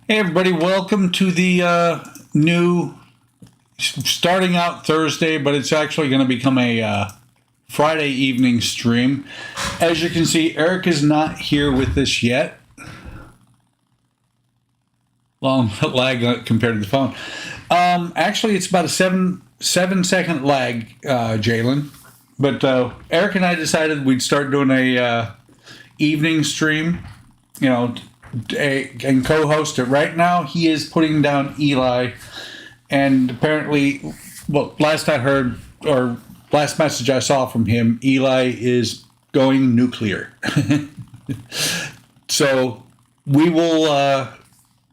Hey everybody, welcome to the new starting out Thursday, but it's actually going to become a Friday evening stream. As you can see, Eric is not here with us yet. Long lag compared to the phone. Actually, it's about a seven-second lag, Jalen. But Eric and I decided we'd start doing a evening stream. You know, and co-host it. Right now, he is putting down Eli, and apparently, well, last I heard, or last message I saw from him, Eli is going nuclear. So we will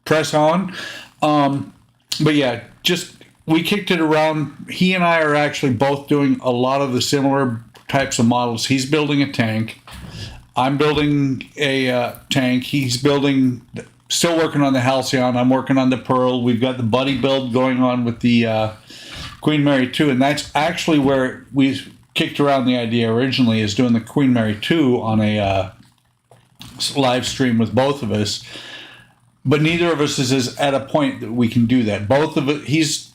press on. But yeah, just we kicked it around. He and I are actually both doing a lot of the similar types of models. He's building a tank. I'm building a tank. He's still working on the Halcyon. I'm working on the Pearl. We've got the buddy build going on with the Queen Mary 2, and that's actually where we kicked around the idea originally, is doing the Queen Mary 2 on a live stream with both of us. But neither of us is at a point that we can do that. Both of it, he's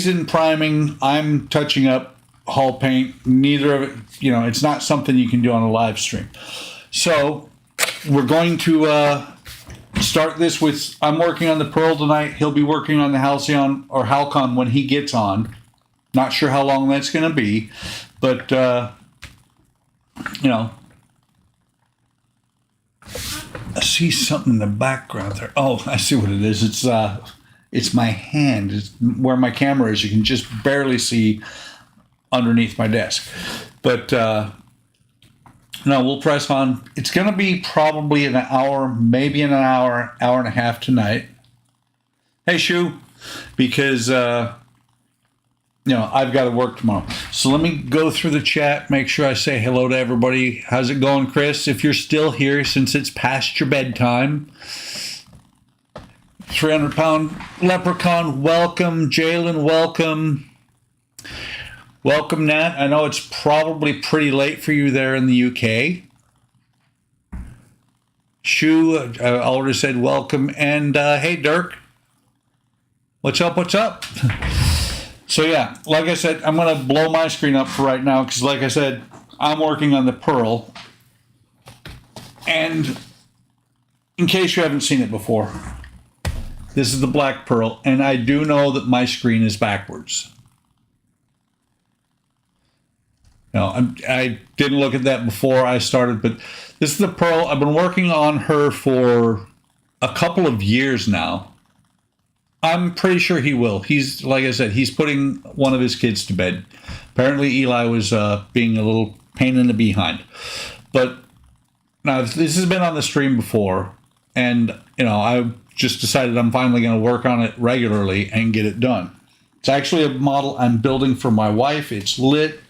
in priming. I'm touching up hull paint. Neither of it, it's not something you can do on a live stream. So we're going to start this with, I'm working on the Pearl tonight. He'll be working on the Halcyon or Halcon when he gets on. Not sure how long that's going to be, but I see something in the background there. Oh, I see what it is. It's my hand. It's where my camera is. You can just barely see underneath my desk. But no, we'll press on. It's going to be probably an hour, maybe an hour and a half tonight. Hey, Shu, because I've got to work tomorrow. So let me go through the chat, make sure I say hello to everybody. How's it going, Chris? If you're still here since it's past your bedtime. 300-pound leprechaun, welcome. Jalen, welcome. Welcome, Nat. I know it's probably pretty late for you there in the UK. Shu, I already said welcome. And hey, Dirk. What's up? What's up? So yeah, like I said, I'm going to blow my screen up for right now because, like I said, I'm working on the Pearl. And in case you haven't seen it before, this is the Black Pearl, and I do know that my screen is backwards. I didn't look at that before I started, but this is the Pearl. I've been working on her for a couple of years now. I'm pretty sure he will. He's, like I said, he's putting one of his kids to bed. Apparently Eli was being a little pain in the behind. But now this has been on the stream before, and I just decided I'm finally going to work on it regularly and get it done. It's actually a model I'm building for my wife. It's lit.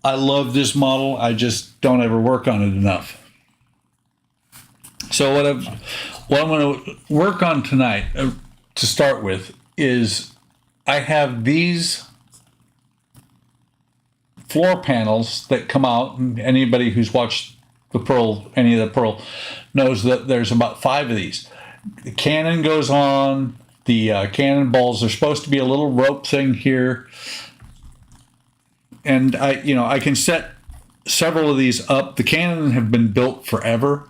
I love this model. I just don't ever work on it enough. So what I'm going to work on tonight to start with is I have these floor panels that come out, and anybody who's watched the Pearl, any of the Pearl, knows that there's about 5 of these. The cannon goes on, the cannonballs. There's supposed to be a little rope thing here. And I can set several of these up. The cannon have been built forever.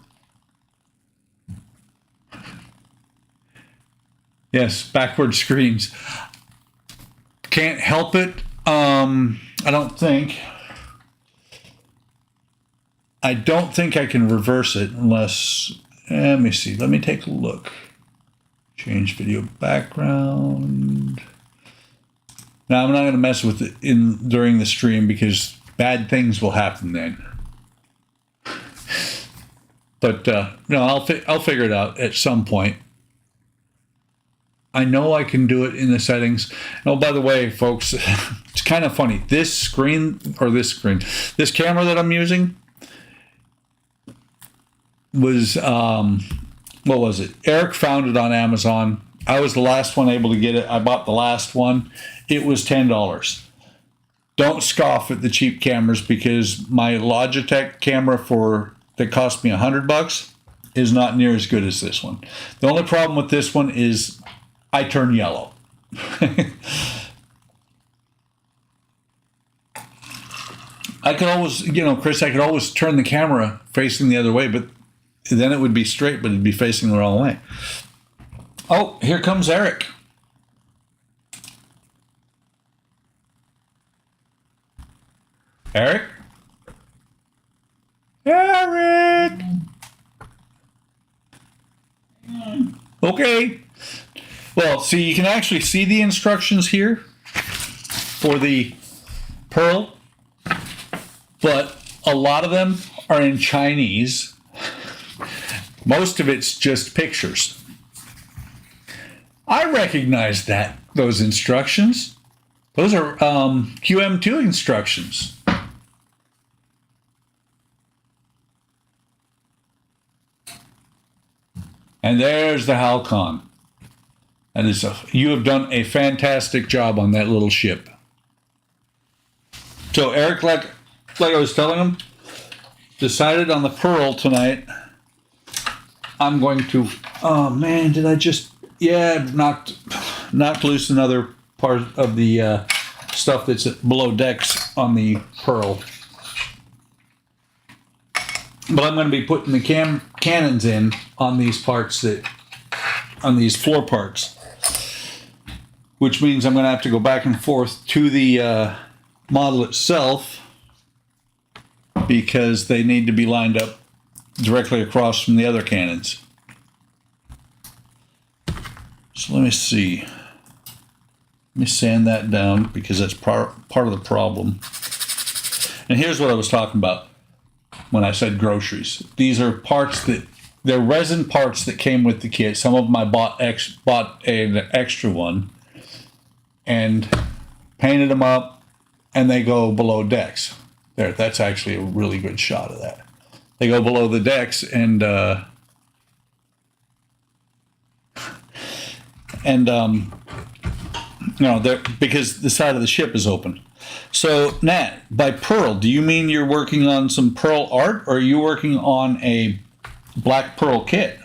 Yes, backward screens. Can't help it. I don't think I can reverse it unless, let me see. Let me take a look. Change video background. Now, I'm not going to mess with it during the stream because bad things will happen then. But I'll figure it out at some point. I know I can do it in the settings. Oh, by the way, folks, it's kind of funny. This camera that I'm using was, what was it? Eric found it on Amazon. I was the last one able to get it. I bought the last one. It was $10. Don't scoff at the cheap cameras because my Logitech camera that cost me $100 is not near as good as this one. The only problem with this one is I turn yellow. I could always, Chris, I could always turn the camera facing the other way, but then it would be straight, but it'd be facing the wrong way. Oh, here comes Eric. Eric? Eric! Okay. Well, see, you can actually see the instructions here for the Pearl, but a lot of them are in Chinese. Most of it's just pictures. I recognize those instructions. Those are QM2 instructions. And there's the Halcon. And you have done a fantastic job on that little ship. So Eric, like I was telling him, decided on the Pearl tonight. I'm going to. Oh man, did I just? Yeah, knocked loose another part of the stuff that's below decks on the Pearl. But I'm going to be putting the cannons in on these parts on these floor parts, which means I'm going to have to go back and forth to the model itself because they need to be lined up directly across from the other cannons. So let me see. Let me sand that down because that's part of the problem. And here's what I was talking about when I said groceries. These are parts they're resin parts that came with the kit. Some of them I bought an extra one and painted them up, and they go below decks. There, that's actually a really good shot of that. They go below the decks and because the side of the ship is open. So, Nat, by Pearl, do you mean you're working on some Pearl art, or are you working on a Black Pearl kit?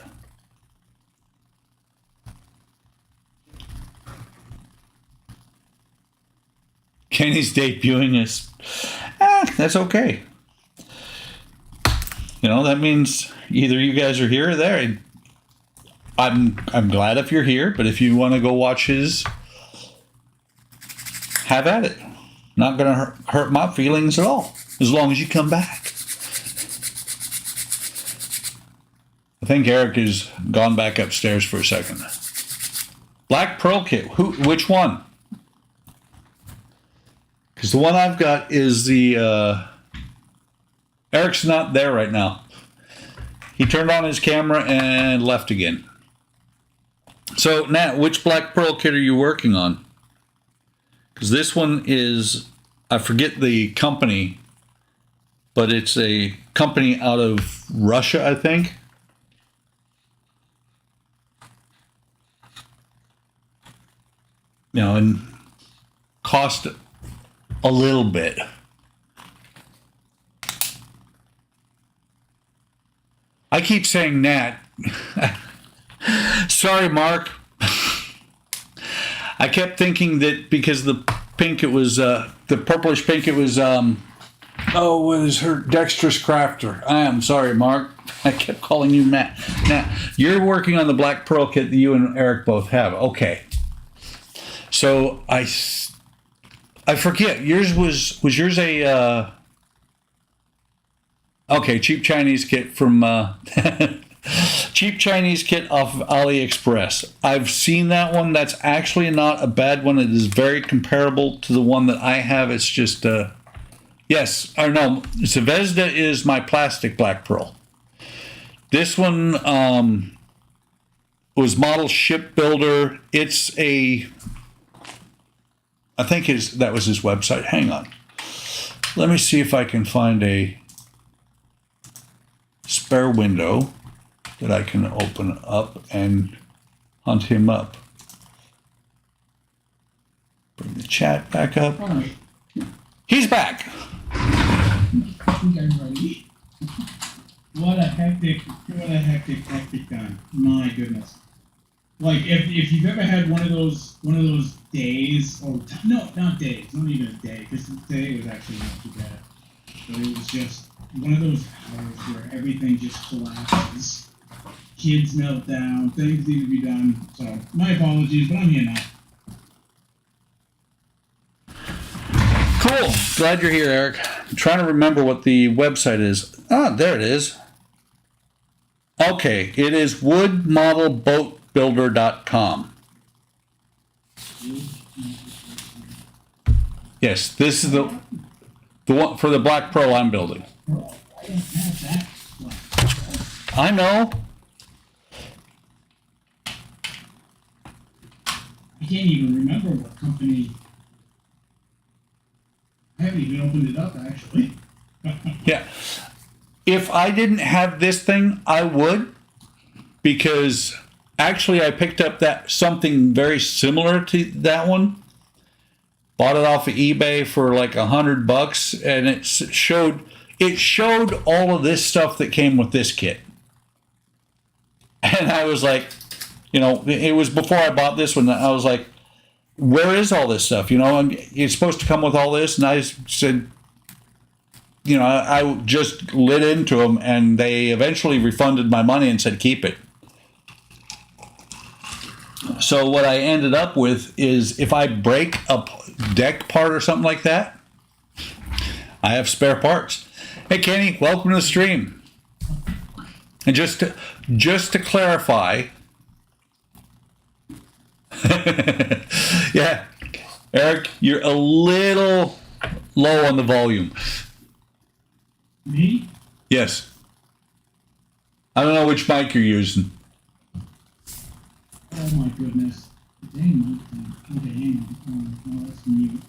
Kenny's debuting us. That's okay. That means either you guys are here or there. I'm glad if you're here, but if you want to go watch his, have at it. Not going to hurt my feelings at all, as long as you come back. I think Eric has gone back upstairs for a second. Black Pearl kit. Which one? Because the one I've got is the... Eric's not there right now. He turned on his camera and left again. So, Nat, which Black Pearl kit are you working on? Because this one is, I forget the company, but it's a company out of Russia, I think. And cost a little bit. I keep saying Nat. Sorry, Mark. I kept thinking that because the pink, it was the purplish pink, it was what is her Dexterous Crafter. I am sorry, Mark. I kept calling you Matt. Now you're working on the Black Pearl kit that you and Eric both have. Okay. So I forget. Yours was yours a cheap Chinese kit from cheap Chinese kit off of AliExpress. I've seen that one. That's actually not a bad one. It is very comparable to the one that I have. It's just yes or no. Zvezda is my plastic Black Pearl. This one was Model Shipbuilder. It's I think that was his website. Hang on. Let me see if I can find a spare window that I can open up and hunt him up. Bring the chat back up. He's back. What a hectic time. My goodness. Like if you've ever had one of those days, or no, not days, not even a day, because today was actually not too bad. But it was just one of those hours where everything just collapses. Kids melt down, things need to be done. So my apologies, but I'm here now. Cool. Glad you're here, Eric. I'm trying to remember what the website is. Ah, there it is. Okay, it is woodmodelboatbuilder.com. Yes, this is the one for the Black Pro I'm building. Oh, I don't have that. I know. I can't even remember what company. I haven't even opened it up, actually. Yeah. If I didn't have this thing, I would, because actually I picked up that something very similar to that one. Bought it off of eBay for like $100, and it showed all of this stuff that came with this kit. And I was like, it was before I bought this one. I was like, where is all this stuff? It's supposed to come with all this. And I said, I just lit into them, and they eventually refunded my money and said, keep it. So what I ended up with is, if I break a deck part or something like that, I have spare parts. Hey, Kenny, welcome to the stream. And just to clarify, yeah, Eric, you're a little low on the volume. Me? Yes. I don't know which mic you're using. Oh my goodness. Dang, okay, hang on. No, that's mute.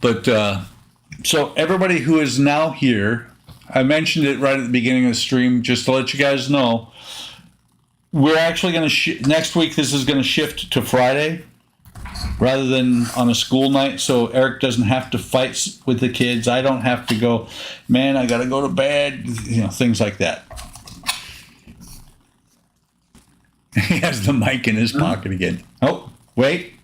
But so everybody who is now here, I mentioned it right at the beginning of the stream, just to let you guys know, we're actually going to next week. This is going to shift to Friday rather than on a school night, so Eric doesn't have to fight with the kids. I don't have to go, man, I got to go to bed, things like that. He has the mic in his pocket again. Oh, wait.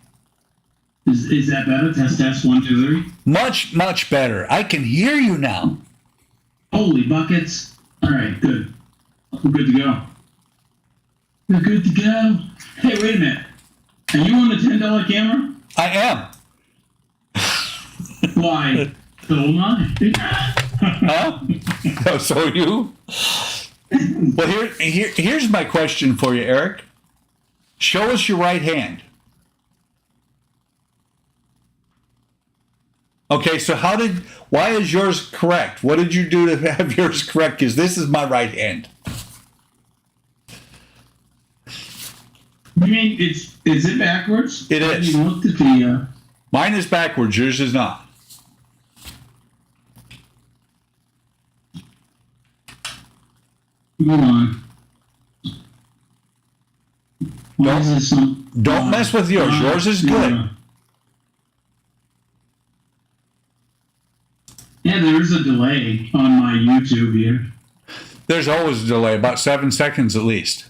Is that better? Test 1, 2, 3. Much better. I can hear you now. Holy buckets! All right, good. We're good to go. We're good to go. Hey, wait a minute. Are you on the $10 camera? I am. Why? So am I. Huh? Oh, so are you? Well, here's my question for you, Eric. Show us your right hand. Okay, so why is yours correct? What did you do to have yours correct? Because this is my right hand. You mean is it backwards? It is. You looked at the. Mine is backwards. Yours is not. Hold on. Don't mess with yours. Yours is good. Yeah, there is a delay on my YouTube here. There's always a delay, about 7 seconds at least.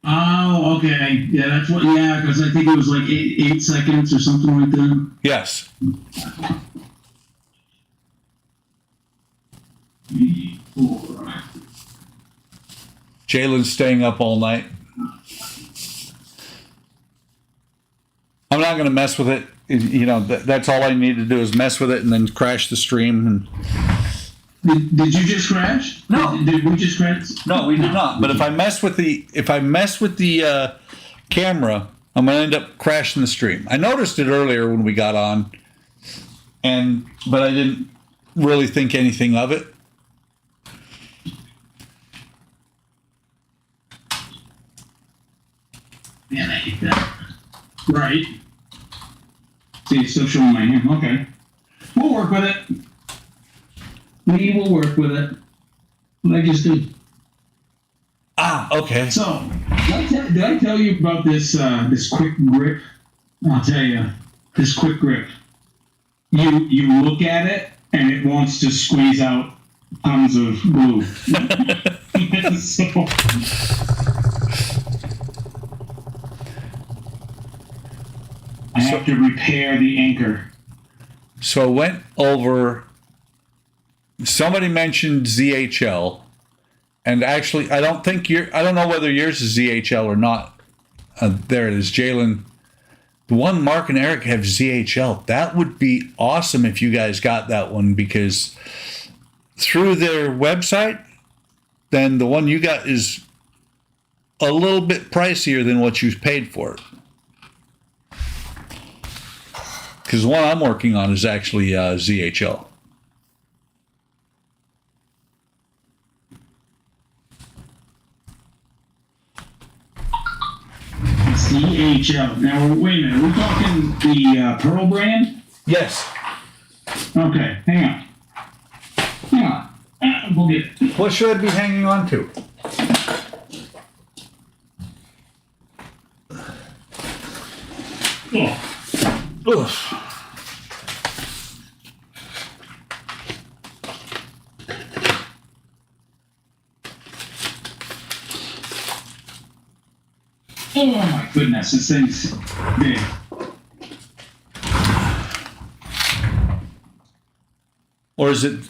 Oh, okay. Yeah, that's what. Yeah, because I think it was like 8 seconds or something like that. Yes. 3, 4. Jalen's staying up all night. I'm not going to mess with it. That's all I need to do is mess with it and then crash the stream. Did you just crash? No. Did we just crash? No, we did not. But if I mess with the camera, I'm going to end up crashing the stream. I noticed it earlier when we got on, but I didn't really think anything of it. Man, I hate that. Right. See, it's still showing my hand. Okay. We'll work with it. We will work with it. What I just did. Ah, okay. So, did I tell you about this this quick grip? I'll tell you. This quick grip. You look at it, and it wants to squeeze out tons of glue. So, I have to repair the anchor. So I went over. Somebody mentioned ZHL, and actually, I don't know whether yours is ZHL or not. There it is, Jalen. The one Mark and Eric have ZHL. That would be awesome if you guys got that one, because through their website, then the one you got is a little bit pricier than what you paid for it. Because the one I'm working on is actually ZHL. CHL. Now, wait a minute. We're talking the Pearl brand? Yes. Okay, hang on. Hang on. We'll get it. What should I be hanging on to? Oh, Oof. oh my goodness, this thing's big. Or is it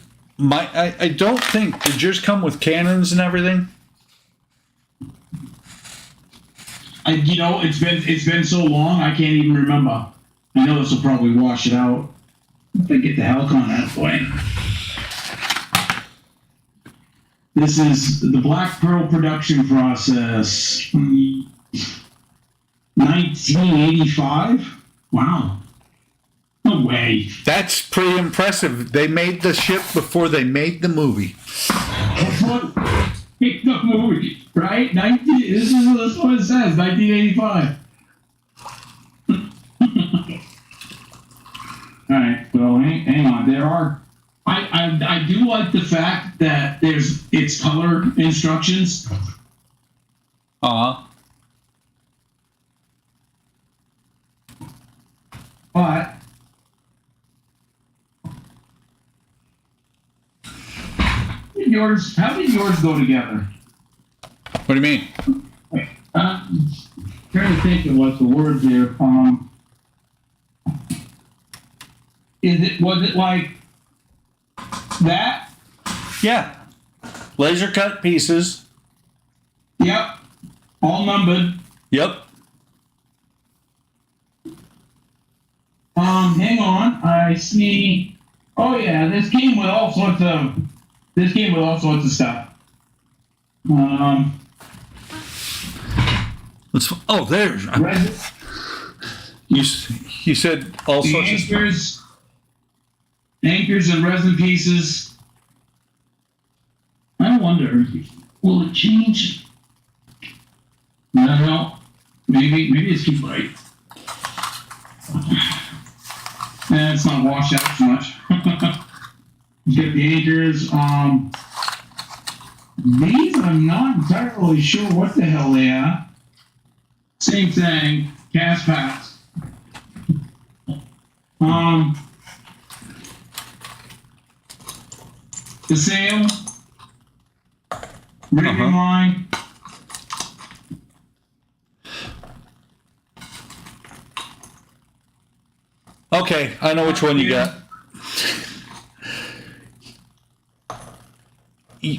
I don't think, did yours come with cannons and everything? It's been so long I can't even remember. I know this will probably wash it out. If I get the Halcon out of the way. This is the Black Pearl production process. 1985? Wow. No way. That's pretty impressive. They made the ship before they made the movie. That's what picked the movie, right? This is what it says, 1985. Alright, well, hang on. There are... I do like the fact that it's color instructions. Uh-huh. But how did yours go together? What do you mean? Trying to think of what the word there. Was it like that? Yeah. Laser cut pieces. Yep. All numbered. Yep. Hang on. I see. Oh yeah, this came with all sorts of stuff. There's. You said all the sorts of anchors and resin pieces. I wonder, will it change? I don't know. Maybe it's too bright. It's not washed out too much. Get the anchors. These I'm not entirely sure what the hell they are. Same thing, cast packs. The sail, rigging line. Okay, I know which one you got.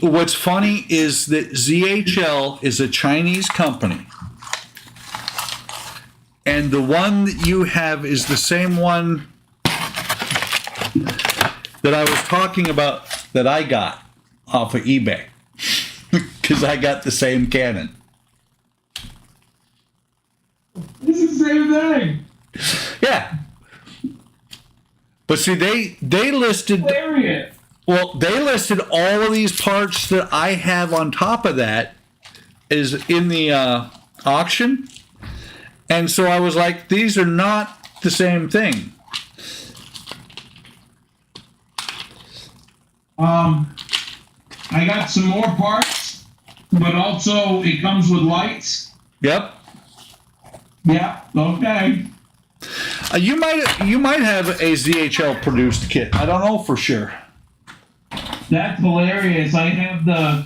What's funny is that ZHL is a Chinese company. And the one that you have is the same one that I was talking about that I got off of eBay. Because I got the same cannon. This is the same thing. Yeah. But see, they listed... Hilarious. Well, they listed all of these parts that I have on top of that is in the auction. And so I was like, these are not the same thing. I got some more parts, but also it comes with lights. Yep. Yeah, okay. You might have a ZHL produced kit. I don't know for sure. That's hilarious. I have the,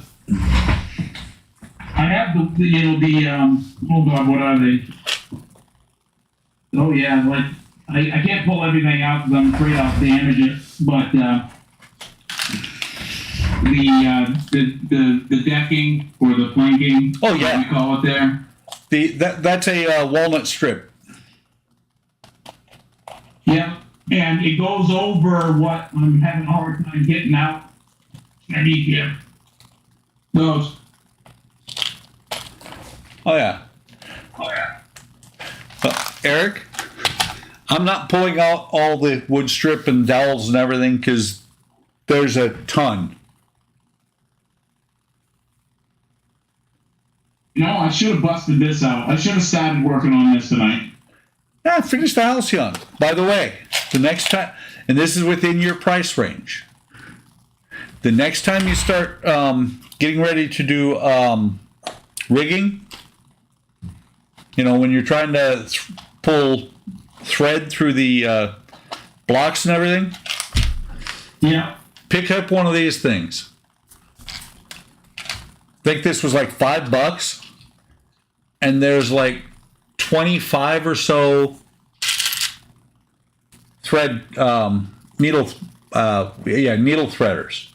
you know, hold on, what are they? Oh yeah, like, I can't pull everything out because I'm afraid I'll damage it, but, the decking or the planking. Oh, yeah. We call it there. That's a walnut strip. Yep, and it goes over what I'm having a hard time getting out. Maybe here. Those. Oh yeah. Eric, I'm not pulling out all the wood strip and dowels and everything because there's a ton. No, I should have busted this out. I should have started working on this tonight. Yeah, finish the house, young. By the way, the next time, and this is within your price range. The next time you start getting ready to do rigging, you know, when you're trying to pull thread through the blocks and everything, Yeah. pick up one of these things. I think this was like $5, and there's like 25 or so thread needle threaders.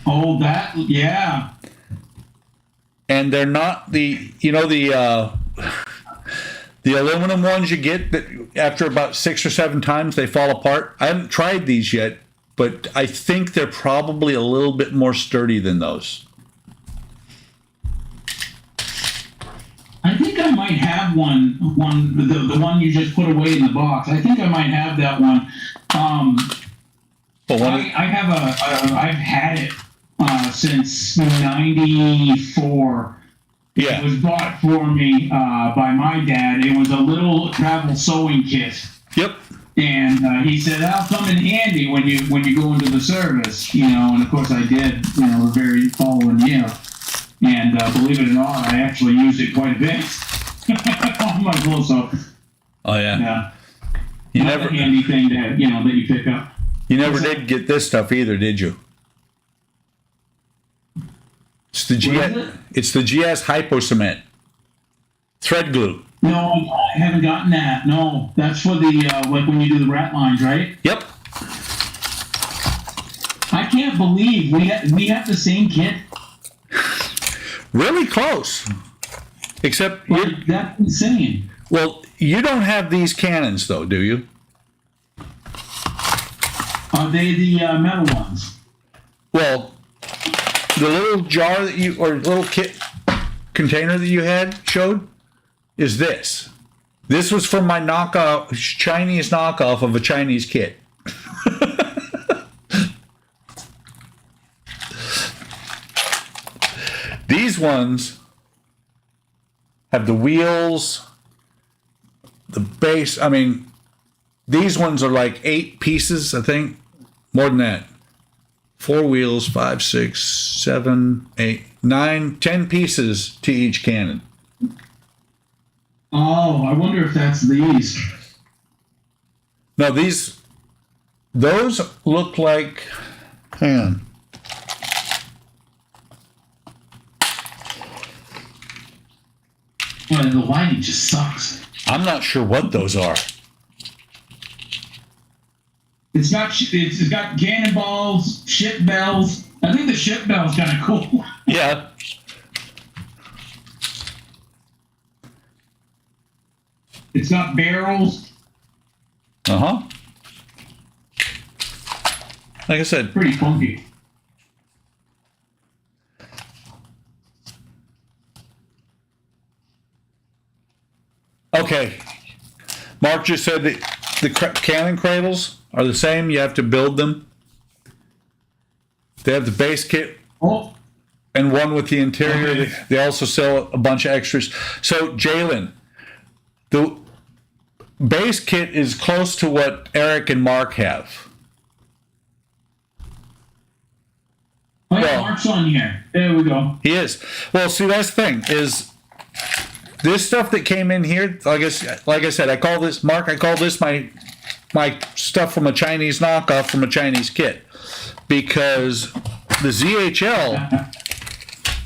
Oh, that, yeah. And they're not the aluminum ones you get that after about 6 or 7 times they fall apart. I haven't tried these yet, but I think they're probably a little bit more sturdy than those. I think I might have the one you just put away in the box. I think I might have that one. But I've had it since '94. yeah, It was bought for me by my dad. It was a little travel sewing kit, yep. and he said that'll come in handy when you go into the service, you know. And of course I did, you know, the very following year. And believe it or not, I actually used it quite a bit on my clothes. So Oh yeah. yeah, You not never, a handy thing that you pick up. you never did get this stuff either, did you? It's the What is it? It's the GS Hypo Cement thread glue. No, I haven't gotten that. No, that's for the like when you do the rat lines, right? Yep. I can't believe we have the same kit. Really close. Except you Like, that's insane. well, you don't have these cannons though, do you? Are they the metal ones? Well, the little jar that you or little kit container that you had showed is this. This was from my Chinese knockoff of a Chinese kit. These ones have the wheels, the base. I mean, these ones are like 8 pieces, I think. More than that. 4 wheels, 5, 6, 7, 8, 9, 10 pieces to each cannon. Oh, I wonder if that's these. Now those look like, hang on. Well, the lighting just sucks. I'm not sure what those are. It's got cannonballs, ship bells. I think the ship bell's kind of cool. Yeah. It's got barrels. Uh-huh. Like I said, Pretty funky. okay. Mark just said that the cannon cradles are the same. You have to build them. They have the base kit Oh, and one with the interior. Okay. They also sell a bunch of extras. So, Jalen, the base kit is close to what Eric and Mark have. yeah, Well- Mark's on here. There we go. He is. Well, see, that's the thing is this stuff that came in here. Like I said, I call this Mark. I call this my my stuff from a Chinese knockoff from a Chinese kit, because the ZHL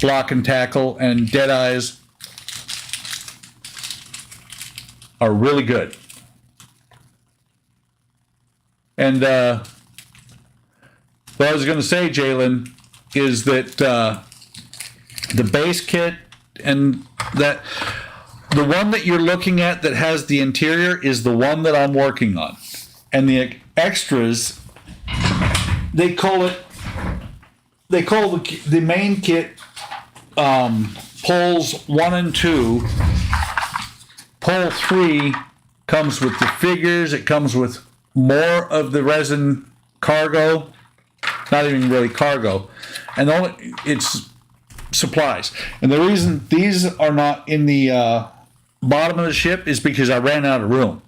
block and tackle and dead eyes are really good. And what I was going to say, Jalen, is that the base kit and that the one that you're looking at that has the interior is the one that I'm working on. And the extras, they call the main kit poles 1 and 2. Pole 3 comes with the figures. It comes with more of the resin cargo, not even really cargo, and it's supplies. And the reason these are not in the bottom of the ship is because I ran out of room.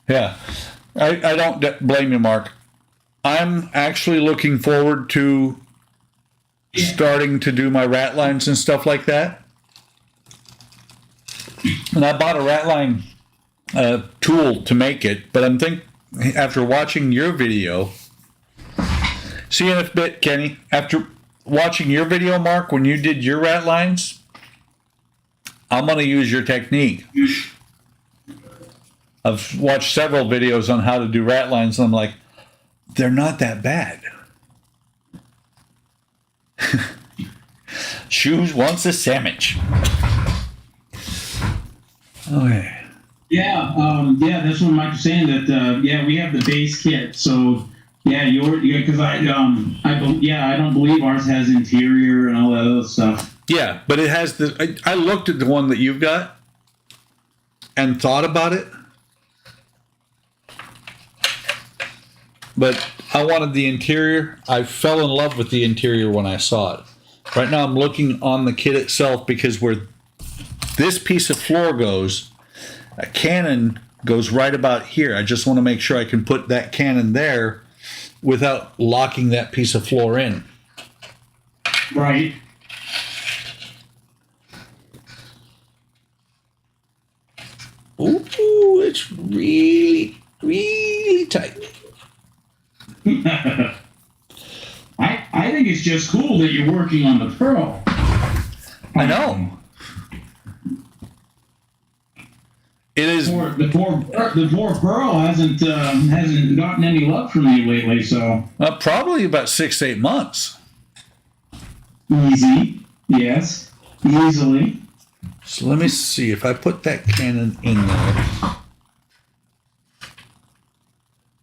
Yeah, I don't blame you, Mark. I'm actually looking forward to starting to do my rat lines and stuff like that. And I bought a rat line tool to make it, but I'm after watching your video, CNF Kenny, after watching your video, Mark, when you did your rat lines, I'm going to use your technique. I've watched several videos on how to do rat lines, and I'm like, they're not that bad. Shoes wants a sandwich. Okay. Yeah, that's what Mike was saying. That we have the base kit. So because I don't believe ours has interior and all that other stuff. Yeah, but it has I looked at the one that you've got and thought about it. But I wanted the interior. I fell in love with the interior when I saw it. Right now I'm looking on the kit itself, because where this piece of floor goes, a cannon goes right about here. I just want to make sure I can put that cannon there without locking that piece of floor in. Right. Ooh, it's really, really tight. I think it's just cool that you're working on the Pearl. I know. It is. The poor Pearl hasn't gotten any love from you lately, so Probably about 6 to 8 months. easy. Yes, easily. So let me see if I put that cannon in there.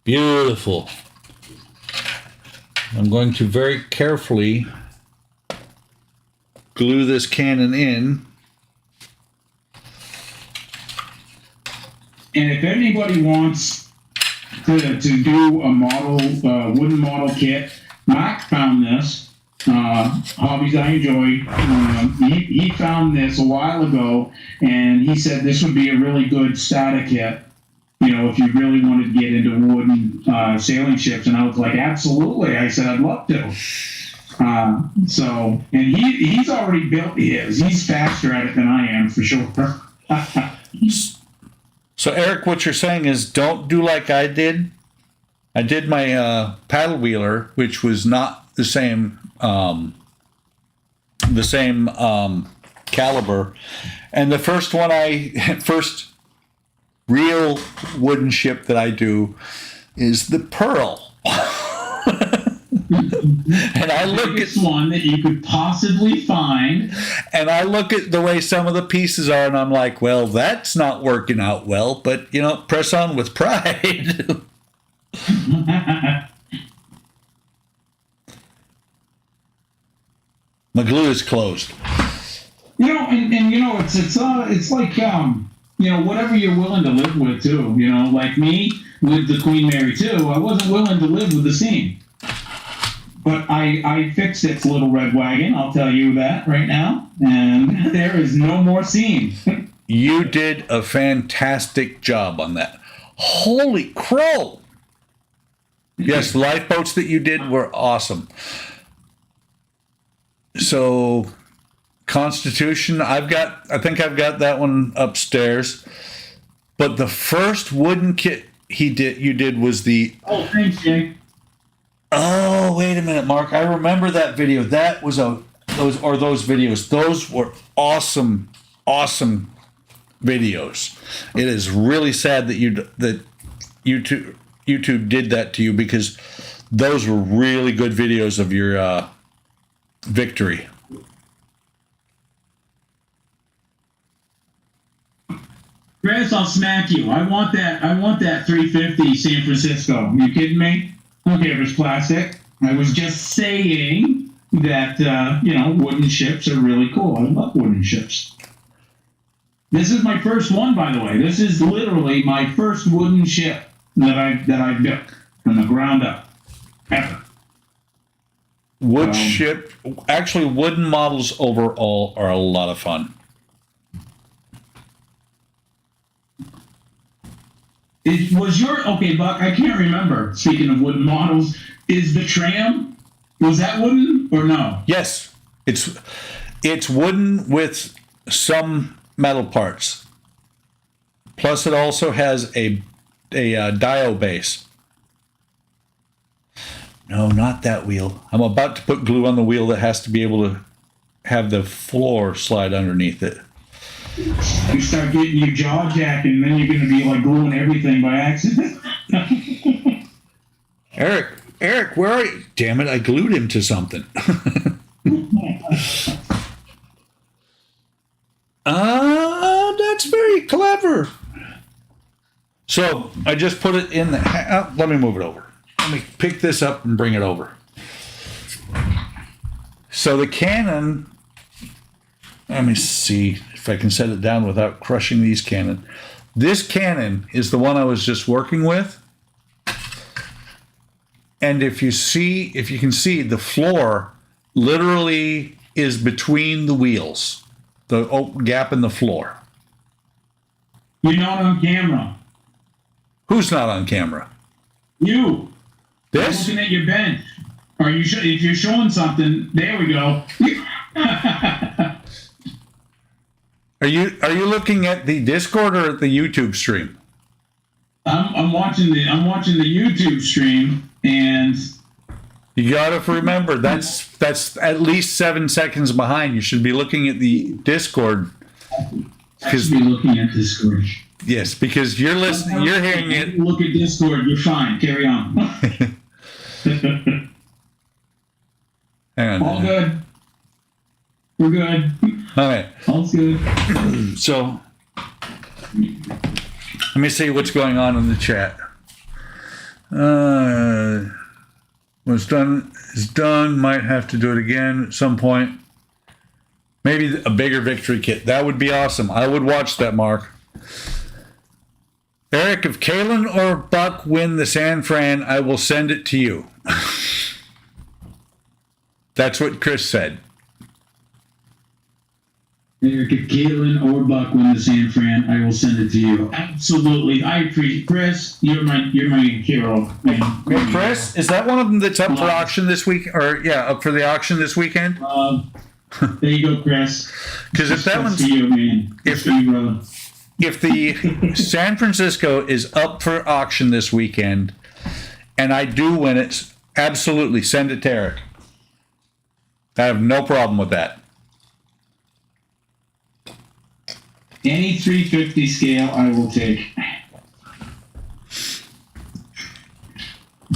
Beautiful. I'm going to very carefully glue this cannon in. And if anybody wants to do a model, wooden model kit, Mark found this. Hobbies I Enjoy. He found this a while ago, and he said this would be a really good starter kit. If you really wanted to get into wooden sailing ships. And I was like, absolutely. I said, I'd love to. And he's already built his. He's faster at it than I am, for sure. So, Eric, what you're saying is don't do like I did. I did my paddle wheeler, which was not the same caliber. And the first real wooden ship that I do is the Pearl. And I look at one that you could possibly find. And I look at the way some of the pieces are, and I'm like, well, that's not working out well, but, press on with pride. My glue is closed. It's like, whatever you're willing to live with, too. Like me with the Queen Mary 2, I wasn't willing to live with the seam. But I fixed its little red wagon, I'll tell you that right now. And there is no more seam. You did a fantastic job on that. Holy crow! Yes, the lifeboats that you did were awesome. So, Constitution, I think I've got that one upstairs. But the first wooden kit you did was the. Oh, thanks, Jay. Oh, wait a minute, Mark. I remember that video. That was those videos. Those were awesome, awesome videos. It is really sad that YouTube did that to you, because those were really good videos of your victory. Chris, I'll smack you. I want that 350 San Francisco. Are you kidding me? I don't care if it's plastic. I was just saying that, wooden ships are really cool. I love wooden ships. This is my first one, by the way. This is literally my first wooden ship that I built from the ground up, ever. Actually, wooden models overall are a lot of fun. Okay, Buck, I can't remember. Speaking of wooden models, is the tram, was that wooden or no? Yes, it's wooden with some metal parts. Plus, it also has a dial base. No, not that wheel. I'm about to put glue on the wheel that has to be able to have the floor slide underneath it. You start getting your jaw jacking, and then you're going to be like gluing everything by accident. Eric, where are you? Damn it, I glued him to something. That's very clever. So I just put it in the. Let me move it over. Let me pick this up and bring it over. So the cannon. Let me see if I can set it down without crushing these cannon. This cannon is the one I was just working with. And if you can see, the floor literally is between the wheels, the gap in the floor. You're not on camera. Who's not on camera? You. This? I'm looking at your bench. If you're showing something, there we go. Are you looking at the Discord or at the YouTube stream? I'm watching the YouTube stream, and you gotta remember that's at least 7 seconds behind. You should be looking at the Discord. I should be looking at Discord. Yes, because you're listening. You're hearing it. Look at Discord. You're fine. Carry on. Hang on. All good. We're good. All right. All's good. So let me see what's going on in the chat. What's done is done. Might have to do it again at some point. Maybe a bigger victory kit. That would be awesome. I would watch that, Mark. Eric, if Kalen or Buck win the San Fran, I will send it to you. That's what Chris said. Eric, if Caitlin or Buck win the San Fran, I will send it to you. Absolutely. I appreciate Chris. You're my hero. Hey, Chris, is that one of them that's up for auction this week? Or up for the auction this weekend? There you go, Chris. Because if that one's for you, man. If you, brother. If the San Francisco is up for auction this weekend, and I do win it, absolutely send it to Eric. I have no problem with that. Any 350 scale, I will take.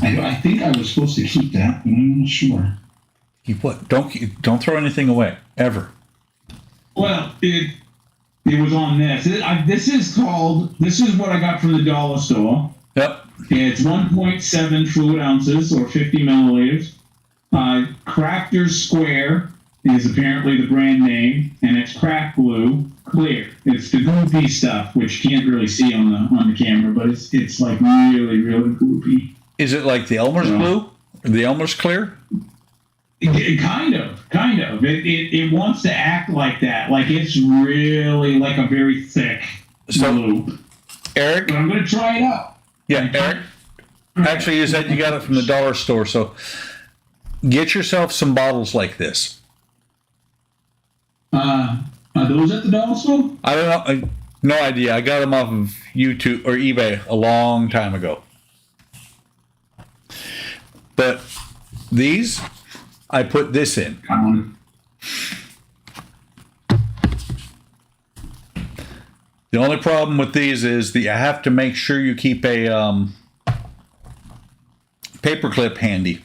I think I was supposed to keep that, but I'm not sure. Keep what? Don't throw anything away ever. Well, it was on this. This is what I got from the dollar store. Yep. It's 1.7 fluid ounces or 50 milliliters. Crafter's Square is apparently the brand name, and it's craft glue clear. It's the gloopy stuff, which you can't really see on the camera, but it's like really, really gloopy. Is it like the Elmer's glue? Or the Elmer's clear? Kind of. It wants to act like that. Like it's really like a very thick glue. Eric? But I'm going to try it out. Yeah, Eric? Actually, you said you got it from the dollar store, so get yourself some bottles like this. Are those at the dollar store? I don't know. No idea. I got them off of YouTube or eBay a long time ago. But these, I put this in. The only problem with these is that you have to make sure you keep a paper clip handy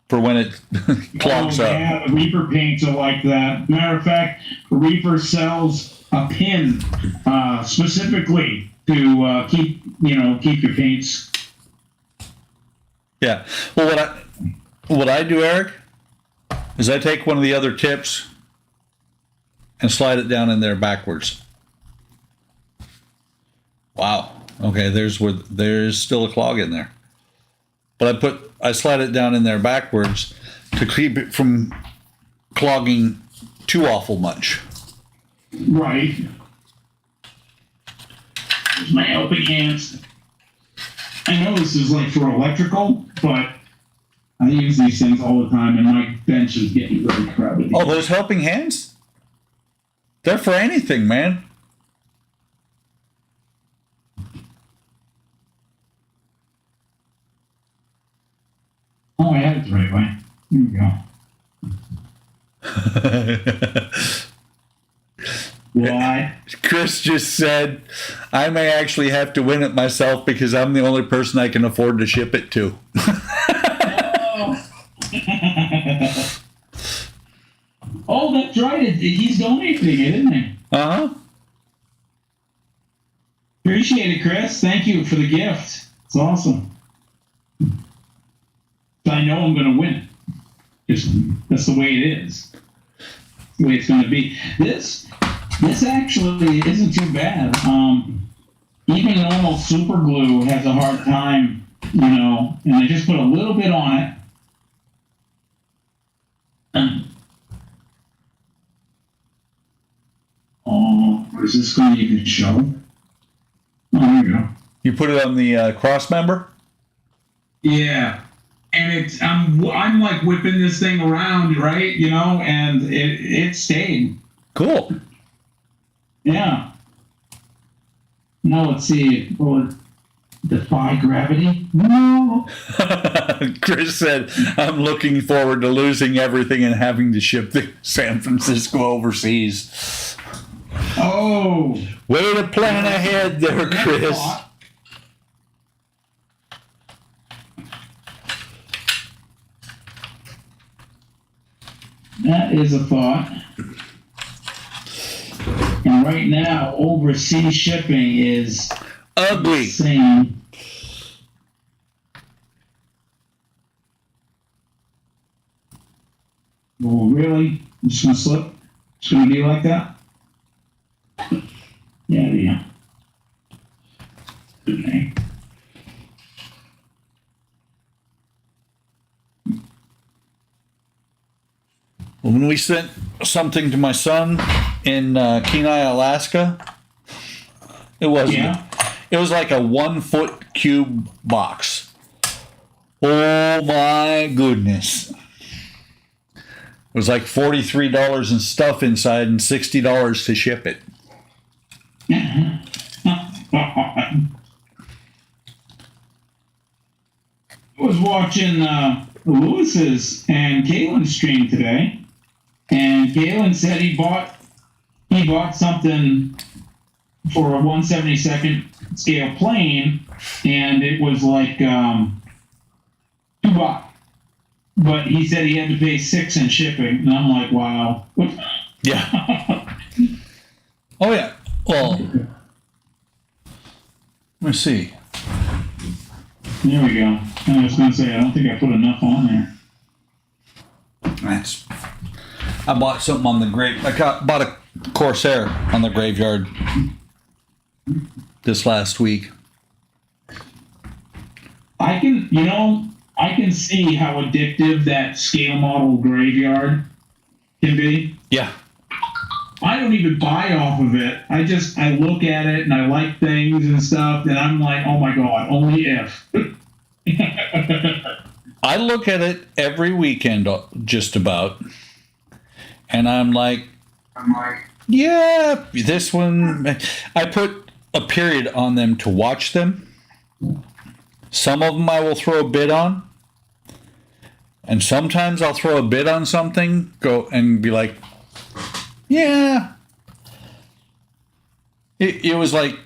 for when it clogs up. Yeah, the Reaper paints are like that. Matter of fact, Reaper sells a pin specifically to keep your paints. Yeah. Well, what I do, Eric, is I take one of the other tips and slide it down in there backwards. Wow. Okay, there's still a clog in there. But I slide it down in there backwards to keep it from clogging too awful much. Right. There's my helping hands. I know this is like for electrical, but I use these things all the time, and my bench is getting really crowded. Oh, those helping hands? They're for anything, man. Oh, I had it the right way. Here we go. What? Chris just said, I may actually have to win it myself because I'm the only person I can afford to ship it to. Oh, that's right. He's donating it, isn't he? Uh-huh. Appreciate it, Chris. Thank you for the gift. It's awesome. I know I'm going to win. That's the way it is. That's the way it's going to be. This actually isn't too bad. Even normal super glue has a hard time, and I just put a little bit on it. Oh, is this going to even show? Oh, there you go. You put it on the cross member? Yeah. And I'm like whipping this thing around, right? And it stayed. Cool. Yeah. Now let's see. Will it defy gravity? No. Chris said, I'm looking forward to losing everything and having to ship to San Francisco overseas. Oh. Way to plan ahead there, Chris. That is a thought. And right now, overseas shipping is Ugly. insane. Well, really? I'm just gonna slip? It's gonna be like that? Yeah. Okay. When we sent something to my son in Kenai, Alaska, it wasn't. Yeah. It was like a 1 foot cube box. Oh my goodness. It was like $43 and stuff inside and $60 to ship it. I was watching Lewis's and Galen's stream today, and Galen said he bought something for a 1/72nd scale plane, and it was like $2. But he said he had to pay $6 in shipping, and I'm like, wow. Yeah. Oh yeah. Well, let's see. There we go. I was going to say, I don't think I put enough on there. I bought something on the bought a Corsair on the Graveyard this last week. I can see how addictive that scale model Graveyard can be. Yeah. I don't even buy off of it. I look at it and I like things and stuff, and I'm like, oh my god, only if. I look at it every weekend, just about, and I'm like, yeah, this one. I put a period on them to watch them. Some of them I will throw a bid on, and sometimes I'll throw a bid on something, go and be like, yeah. It was like,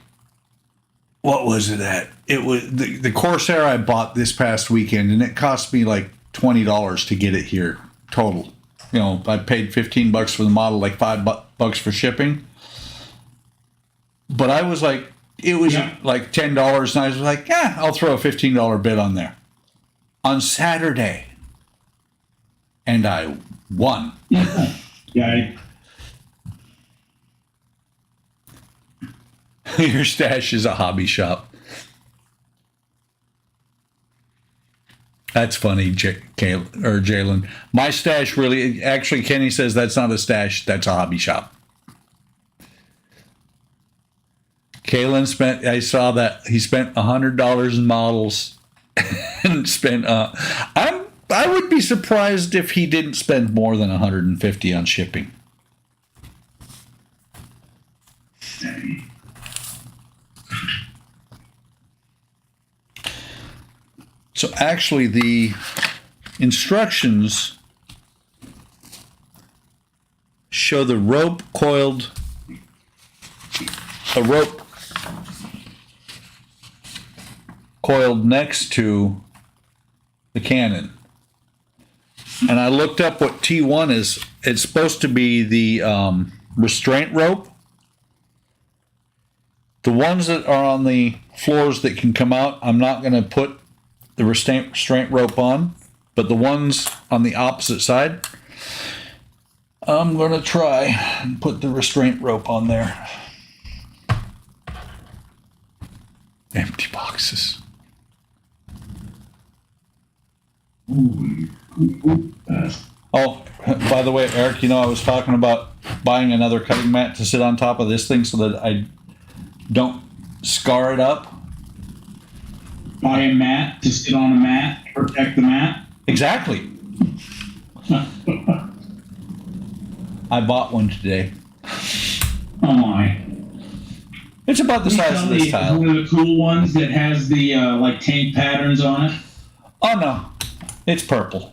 what was it at? It was the Corsair I bought this past weekend, and it cost me like $20 to get it here total. You know, I paid $15 for the model, like $5 for shipping. But I was like, it was like $10, and I was like, yeah, I'll throw a $15 bid on there on Saturday, and I won. Yeah. Your stash is a hobby shop. That's funny, Jalen. My stash really, actually, Kenny says that's not a stash, that's a hobby shop. Kalen spent, I saw that he spent $100 in models and spent, I would be surprised if he didn't spend more than $150 on shipping. So actually, the instructions show the rope coiled, a rope coiled next to the cannon. And I looked up what T1 is. It's supposed to be the restraint rope. The ones that are on the floors that can come out, I'm not going to put the restraint rope on, but the ones on the opposite side, I'm going to try and put the restraint rope on there. Empty boxes. Oh, by the way, Eric, you know, I was talking about buying another cutting mat to sit on top of this thing so that I don't scar it up. Buy a mat to sit on a mat, protect the mat. Exactly. I bought one today. Oh my. It's about the size of this tile. One of the cool ones that has the like tank patterns on it. Oh no, it's purple.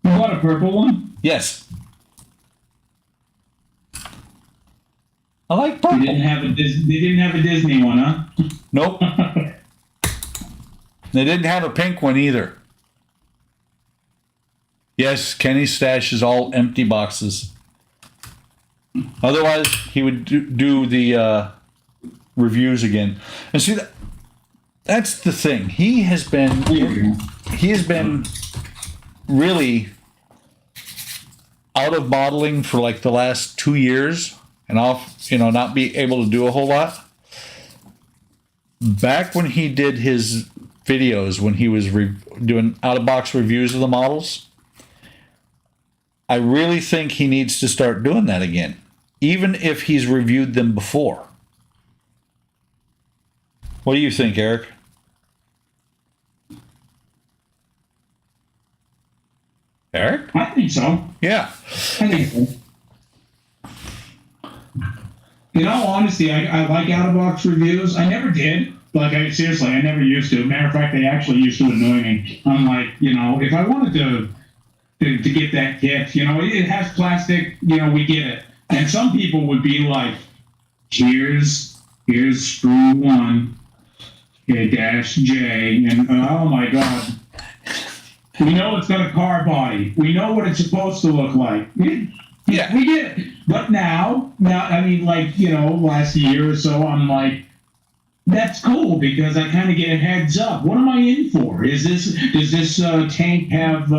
You bought a purple one? Yes. I like purple. They didn't have a Disney one, huh? Nope. They didn't have a pink one either. Yes, Kenny's stash is all empty boxes. Otherwise, he would do the reviews again. And see, that's the thing. He has been really out of modeling for like the last 2 years, and off, you know, not be able to do a whole lot. Back when he did his videos, when he was doing out-of-box reviews of the models, I really think he needs to start doing that again, even if he's reviewed them before. What do you think, Eric? Eric? I think so. Yeah. I think so. In all honesty, I like out-of-box reviews. I never did. Like, seriously, I never used to. Matter of fact, they actually used to annoy me. I'm like, you know, if I wanted to get that kit, you know, it has plastic, you know, we get it. And some people would be like, here's screw one, okay, dash J, and oh my God. We know it's got a car body. We know what it's supposed to look like. Yeah. We get it. But now, I mean, like, you know, last year or so, I'm like, that's cool because I kind of get a heads up. What am I in for? Does this tank have,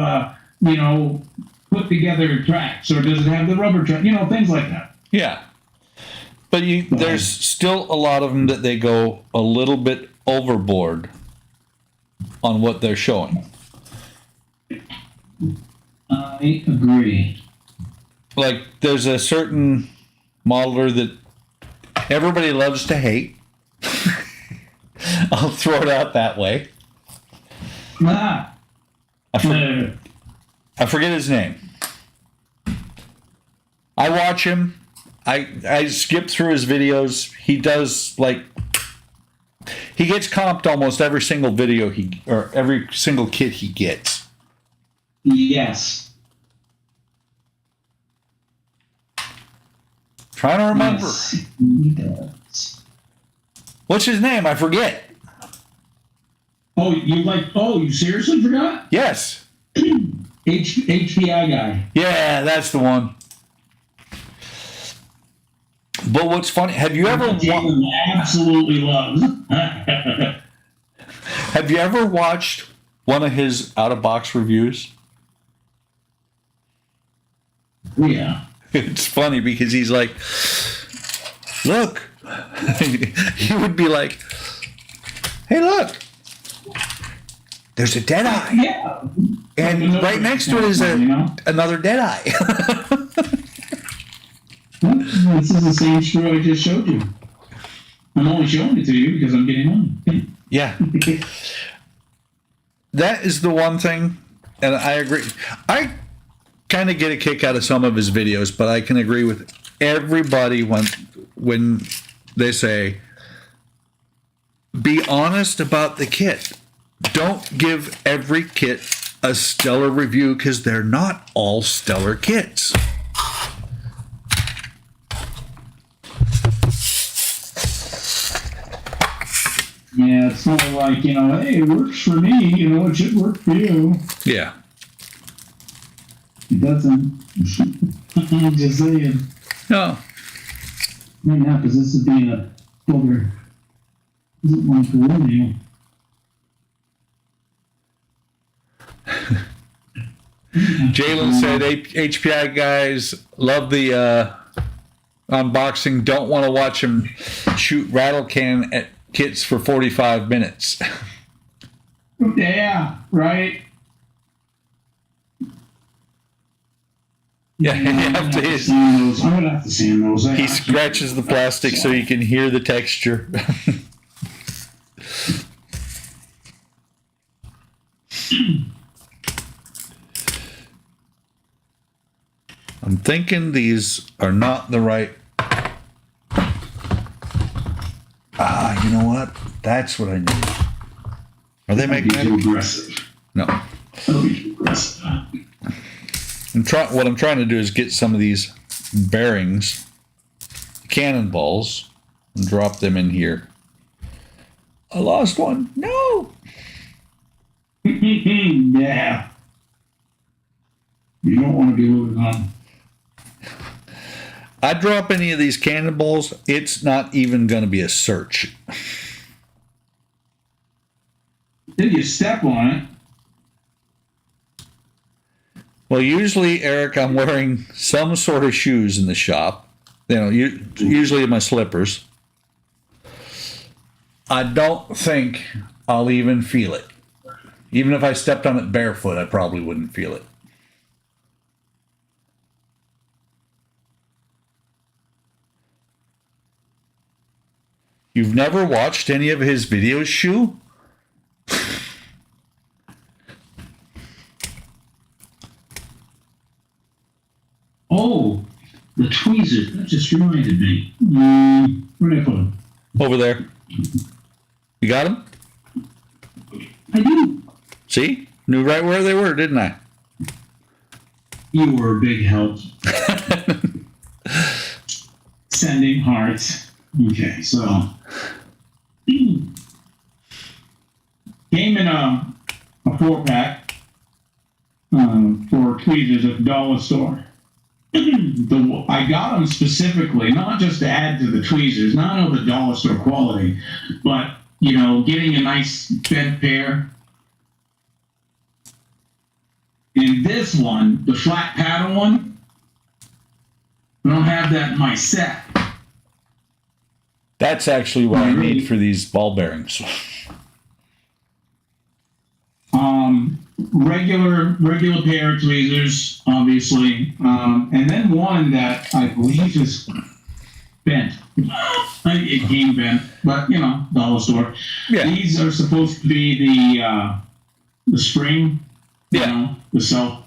you know, put together tracks, or does it have the rubber track? You know, things like that. Yeah. But there's still a lot of them that they go a little bit overboard on what they're showing. I agree. Like, there's a certain modeler that everybody loves to hate. I'll throw it out that way. Ah. I forget his name. I watch him. I skip through his videos. He does he gets comped almost every single video or every single kit he gets. Yes. Trying to remember. Yes, he does. What's his name? I forget. Oh, you seriously forgot? Yes. HPI guy. Yeah, that's the one. But what's funny, have you ever Jalen absolutely loves. have you ever watched one of his out of box reviews? Yeah. It's funny because he's like, look. He would be like, hey, look. There's a dead eye. Yeah. And right next to it is another dead eye. This is the same screw I just showed you. I'm only showing it to you because I'm getting money. Yeah. That is the one thing, and I agree. I kind of get a kick out of some of his videos, but I can agree with everybody when they say, be honest about the kit. Don't give every kit a stellar review because they're not all stellar kits. Yeah, it's not like, hey, it works for me, it should work for you. Yeah. It doesn't. I'm just saying. No. Right now, because this is being a folder. Doesn't want to warn you. Jalen said HPI guys love the unboxing. Don't want to watch him shoot rattle can at kits for 45 minutes. Yeah, right. Yeah, I'm gonna have to sand those. He scratches the plastic so you can hear the texture. I'm thinking these are not the right. You know what? That's what I need. Are they magnetic? Aggressive. No. Aggressive. What I'm trying to do is get some of these bearings, cannonballs, and drop them in here. I lost one. No. Yeah. You don't want to be moving on. I drop any of these cannonballs, it's not even going to be a search. Then you step on it. Well, usually, Eric, I'm wearing some sort of shoes in the shop. Usually my slippers. I don't think I'll even feel it. Even if I stepped on it barefoot, I probably wouldn't feel it. You've never watched any of his videos, Shu? Oh, the tweezers. That just reminded me. Where did I put them? Over there. You got them? I do. See? Knew right where they were, didn't I? You were a big help. Sending hearts. Okay, so came in a 4-pack for tweezers at the dollar store. I got them specifically, not just to add to the tweezers, not of the dollar store quality, but getting a nice bent pair. And this one, the flat paddle one, I don't have that in my set. That's actually what I need for these ball bearings. Regular pair of tweezers, obviously, and then one that I believe is bent. It came bent, but you know, dollar store. Yeah. These are supposed to be the spring, you Yeah. know, the self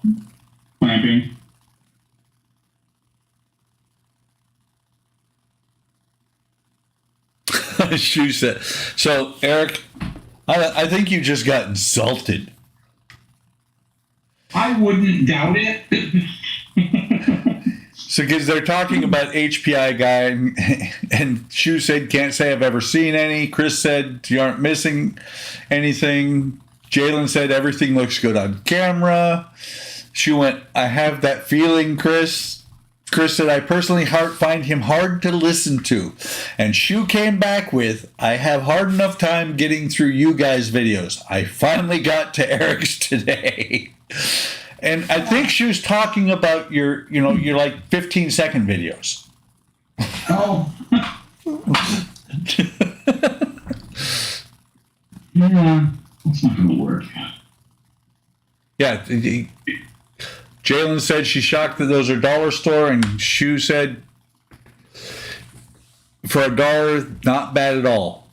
clamping. Shoe set. So, Eric, I think you just got insulted. I wouldn't doubt it. So, because they're talking about HPI guy, and Shu said, can't say I've ever seen any. Chris said, you aren't missing anything. Jalen said, everything looks good on camera. Shu went, I have that feeling, Chris. Chris said, I personally find him hard to listen to. And Shu came back with, I have hard enough time getting through you guys' videos. I finally got to Eric's today. And I think she was talking about your like 15-second videos. Oh. Yeah, that's not going to work. Yeah. Jalen said she's shocked that those are dollar store, and Shu said for $1, not bad at all.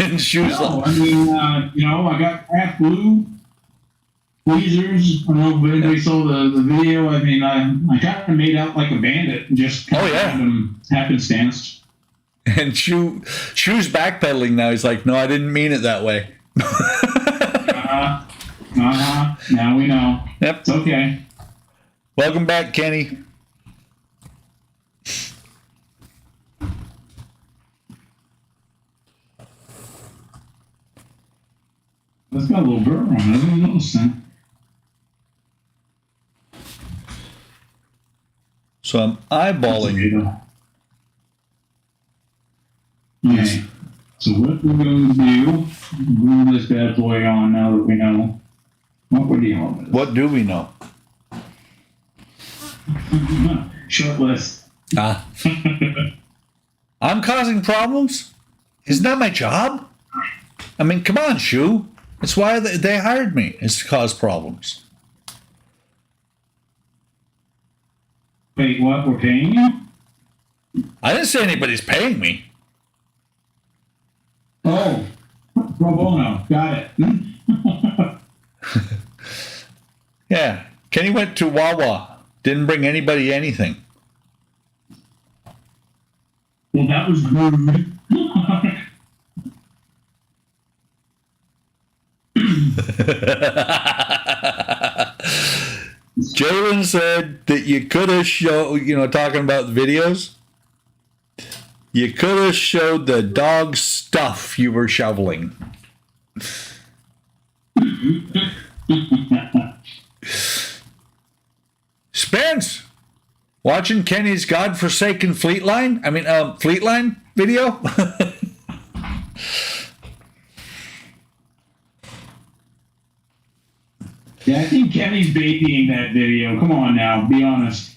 And Shu's No, like, I mean, you know, I got half blue tweezers. I don't know if anybody saw the video. I mean, I kind of made out like a bandit, just Oh, yeah. happenstance. and Shu's backpedaling now. He's like, no, I didn't mean it that way. Now we know. Yep. It's okay. Welcome back, Kenny. That's got a little burr on it. I didn't notice that. So I'm eyeballing. Okay. So what we're going to do, glue this bad boy on now that we know what we're dealing with. What do we know? Short list. Ah. I'm causing problems? Isn't that my job? I mean, come on, Shu. That's why they hired me, is to cause problems. Wait, what? We're paying you? I didn't say anybody's paying me. Oh, pro bono. Got it. Yeah. Kenny went to Wawa. Didn't bring anybody anything. Well, that was rude. Jalen said that you could have showed, talking about the videos, you could have showed the dog stuff you were shoveling. Spence, watching Kenny's godforsaken Fleetline video? Yeah, I think Kenny's babying that video. Come on now, be honest.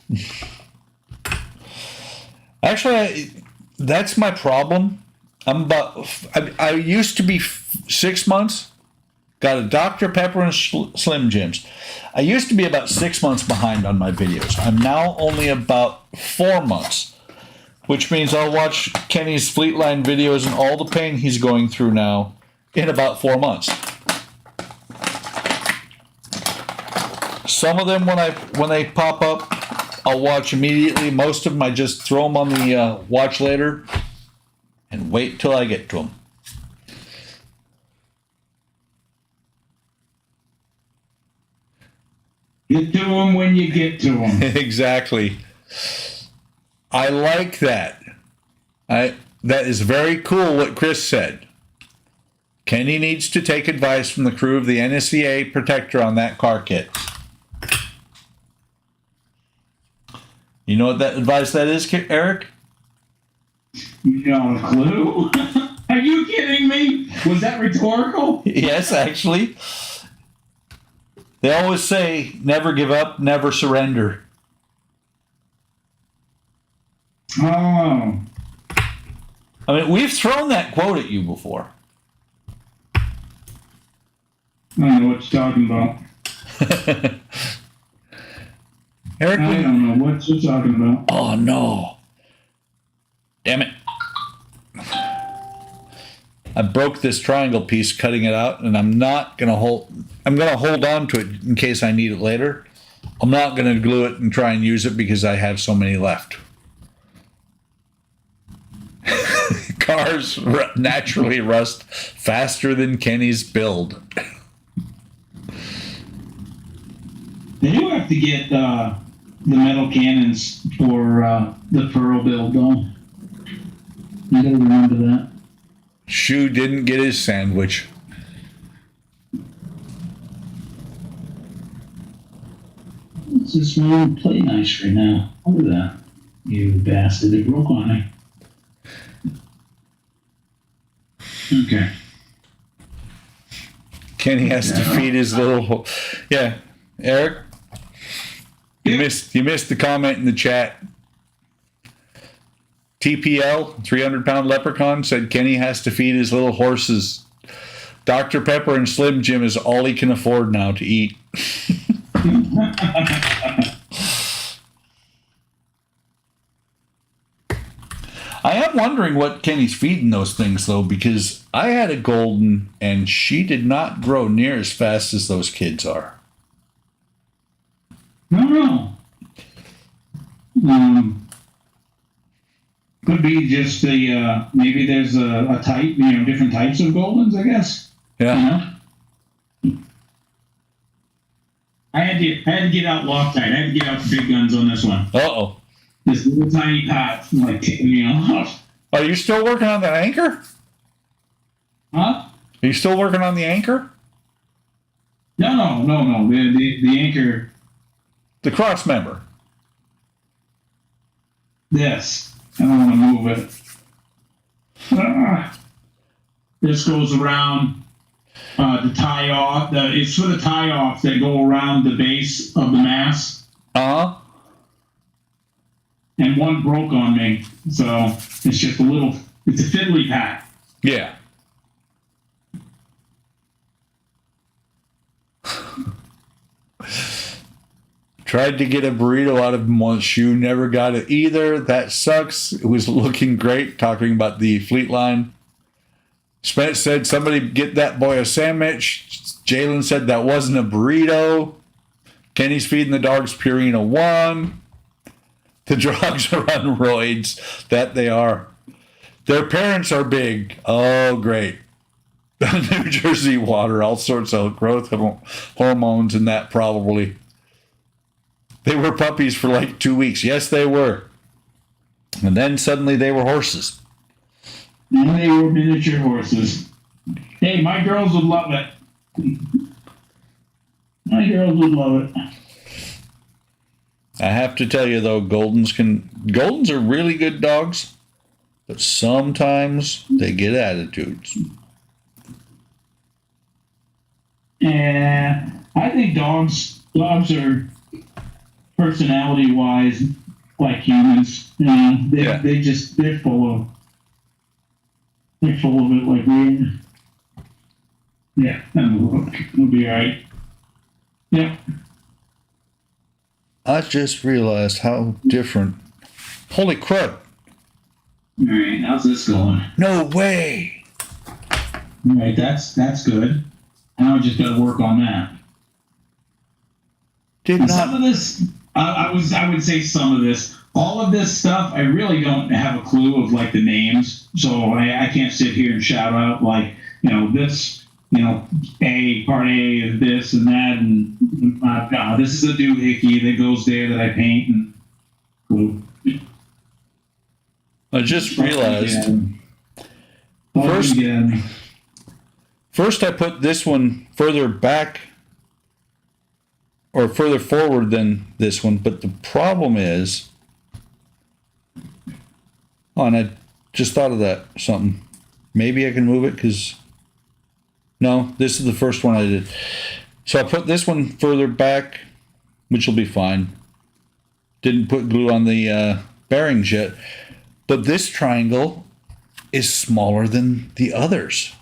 Actually, that's my problem. I used to be 6 months, got a Dr. Pepper and Slim Jims. I used to be about 6 months behind on my videos. I'm now only about 4 months, which means I'll watch Kenny's Fleetline videos and all the pain he's going through now in about 4 months. Some of them, when they pop up, I'll watch immediately. Most of them, I just throw them on the watch later and wait till I get to them. Get to them when you get to them. Exactly. I like that. That is very cool what Chris said. Kenny needs to take advice from the crew of the NSCA Protector on that car kit. You know what that advice that is, Eric? No clue. Are you kidding me? Was that rhetorical? Yes, actually. They always say, never give up, never surrender. Oh. I mean, we've thrown that quote at you before. I don't know what you're talking about. Eric, I don't know what you're talking about. oh no. Damn it. I broke this triangle piece cutting it out, and I'm gonna hold on to it in case I need it later. I'm not gonna glue it and try and use it because I have so many left. Cars naturally rust faster than Kenny's build. They do have to get the metal cannons for the Pearl build, though. You gotta remember that. Shu didn't get his sandwich. This is won't play nice right now. Look at that. You bastard. It broke on me. Okay. Kenny has to feed his little. Yeah, Eric, you missed the comment in the chat. TPL 300-pound leprechaun said Kenny has to feed his little horses. Dr. Pepper and Slim Jim is all he can afford now to eat. I am wondering what Kenny's feeding those things, though, because I had a golden and she did not grow near as fast as those kids are. No. Could be just the maybe there's a type, different types of Goldens, I guess. Yeah. I had to get out Loctite. I had to get out the big guns on this one. Uh-oh. This little tiny pot, like, Are you still working on that anchor? Huh? Are you still working on the anchor? No. The anchor. The cross member. This. I don't want to move it. This goes around the tie off. It's for the tie offs that go around the base of the mast. Uh-huh. And one broke on me, so it's just it's a fiddly pat. Yeah. Tried to get a burrito out of him once. Shu never got it either. That sucks. It was looking great, talking about the fleet line. Spence said, somebody get that boy a sandwich. Jalen said that wasn't a burrito. Kenny's feeding the dogs Purina 1. The dogs are on roids. That they are. Their parents are big. Oh, great. New Jersey water, all sorts of growth hormones and that probably. They were puppies for like 2 weeks. Yes, they were. And then suddenly they were horses. And they were miniature horses. Hey, my girls would love it. My girls would love it. I have to tell you though, Goldens are really good dogs, but sometimes they get attitudes. Yeah, I think dogs are personality-wise like humans. They're full of it like we. Yeah, we'll be all right. Yep. I just realized how different. Holy crud. All right, how's this going? No way. All right, that's good. Now I just got to work on that. Some of this, I would say some of this. All of this stuff, I really don't have a clue of like the names, so I can't sit here and shout out like this. Part A is this and that, and this is a doohickey that goes there that I paint. And cool. I just realized. First, I put this one further back or further forward than this one, but the problem is, and I just thought of that something. Maybe I can move it because, no, this is the first one I did. So I put this one further back, which will be fine. Didn't put glue on the bearings yet, but this triangle is smaller than the others.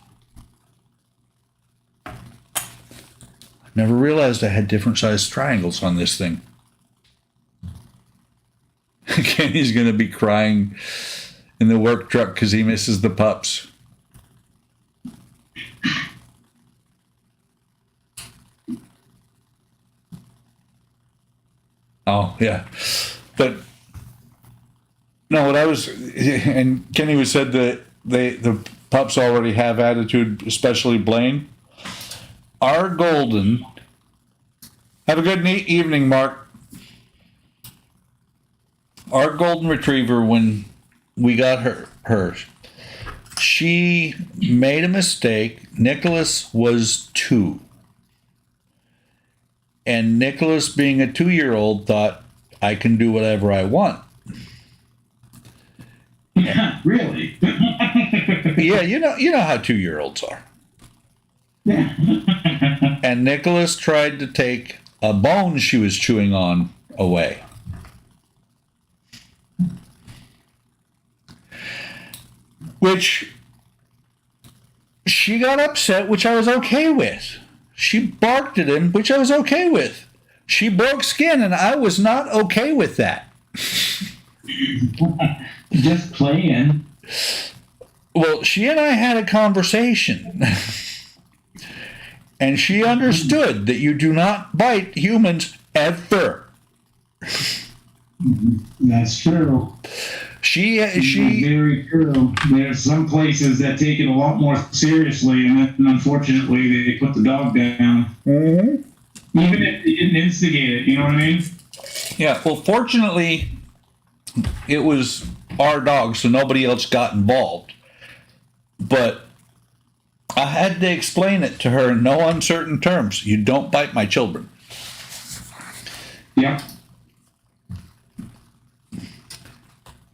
Never realized I had different sized triangles on this thing. Kenny's going to be crying in the work truck because he misses the pups. Oh, yeah. But no, what I was, and Kenny was said that the pups already have attitude, especially Blaine. Our golden, have a good evening, Mark. Our golden retriever, when we got her, she made a mistake. Nicholas was 2. And Nicholas, being a 2-year-old, thought, I can do whatever I want. Yeah, really? Yeah, you know how 2-year-olds are. Yeah. And Nicholas tried to take a bone she was chewing on away. Which she got upset, which I was okay with. She barked at him, which I was okay with. She broke skin, and I was not okay with that. Just playing. Well, she and I had a conversation. And she understood that you do not bite humans ever. That's true. She Very true. There's some places that take it a lot more seriously, and then unfortunately they put the dog down. Mm-hmm. Even if they didn't instigate it, you know what I mean? Yeah, well, fortunately, it was our dog, so nobody else got involved. But I had to explain it to her in no uncertain terms. You don't bite my children. Yep.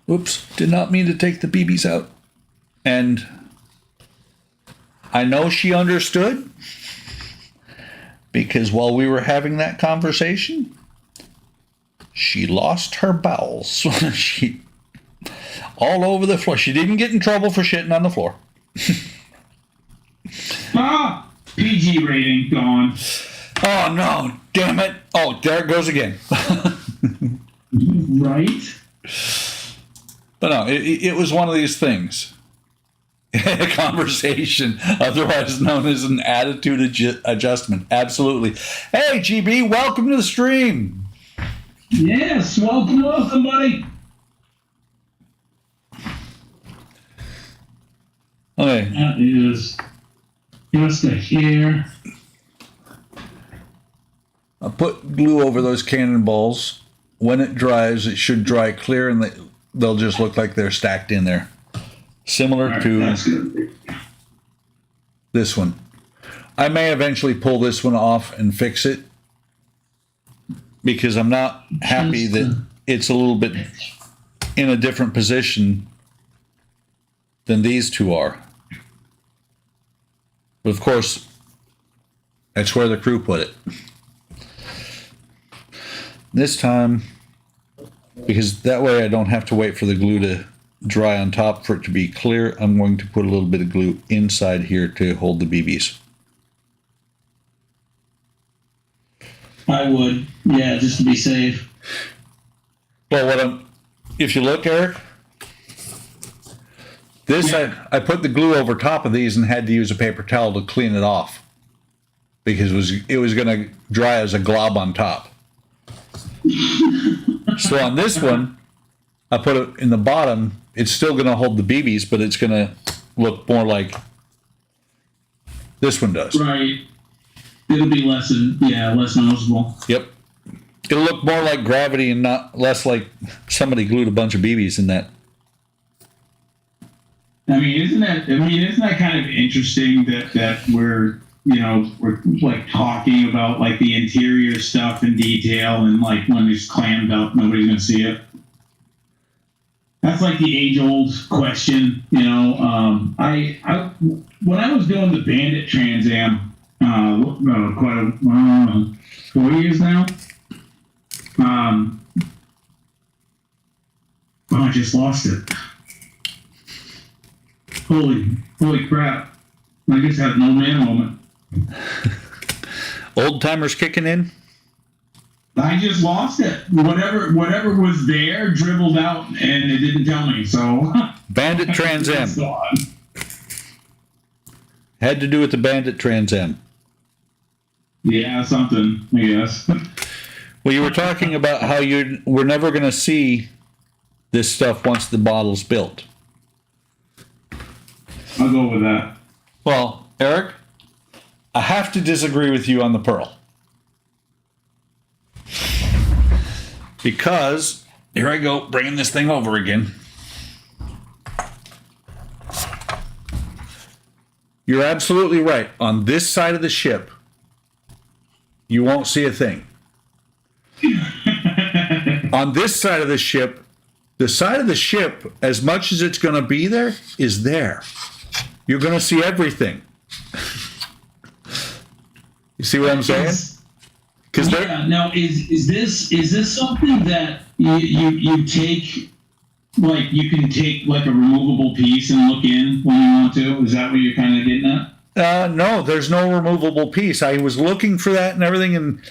Whoops, did not mean to take the BBs out. And I know she understood, because while we were having that conversation, she lost her bowels. She all over the floor. She didn't get in trouble for shitting on the floor. PG rating gone. Oh no, damn it. Oh, there it goes again. Right? But no, it was one of these things. A conversation, otherwise known as an attitude adjustment. Absolutely. Hey, GB, welcome to the stream. Yes, welcome, buddy. Okay. That is just a hair. I'll put glue over those cannonballs. When it dries, it should dry clear, and they'll just look like they're stacked in there. Similar Right, to that's good. this one. I may eventually pull this one off and fix it, because I'm not happy that it's a little bit in a different position than these two are. But of course, that's where the crew put it. This time, because that way I don't have to wait for the glue to dry on top for it to be clear, I'm going to put a little bit of glue inside here to hold the BBs. I would, yeah, just to be safe. Well, if you look, Eric, this I put the glue over top of these and had to use a paper towel to clean it off, because it was going to dry as a glob on top. So on this one, I put it in the bottom. It's still going to hold the BBs, but it's going to look more like this one does. Right. It'll be less noticeable. Yep. It'll look more like gravity and not less like somebody glued a bunch of BBs in that. I mean, isn't that kind of interesting that we're like talking about like the interior stuff in detail, and like when it's clammed up, nobody's gonna see it. That's like the age-old question, I when I was doing the Bandit Trans Am, quite 4 years now. I just lost it. Holy crap! I just had an old man moment. Old timers kicking in. I just lost it. Whatever was there dribbled out, and it didn't tell me. So Bandit Trans Am. It's gone. Had to do with the Bandit Trans Am. Yeah, something, I guess. Well, you were talking about how we're never going to see this stuff once the bottle's built. I'll go with that. Well, Eric, I have to disagree with you on the Pearl. Because, here I go, bringing this thing over again. You're absolutely right. On this side of the ship, you won't see a thing. On this side of the ship, the side of the ship, as much as it's going to be there, is there. You're going to see everything. You see what I'm saying? Because Yeah. Now, is this something that you take? Like you can take like a removable piece and look in when you want to. Is that what you're kind of getting at? no, there's no removable piece. I was looking for that and everything, and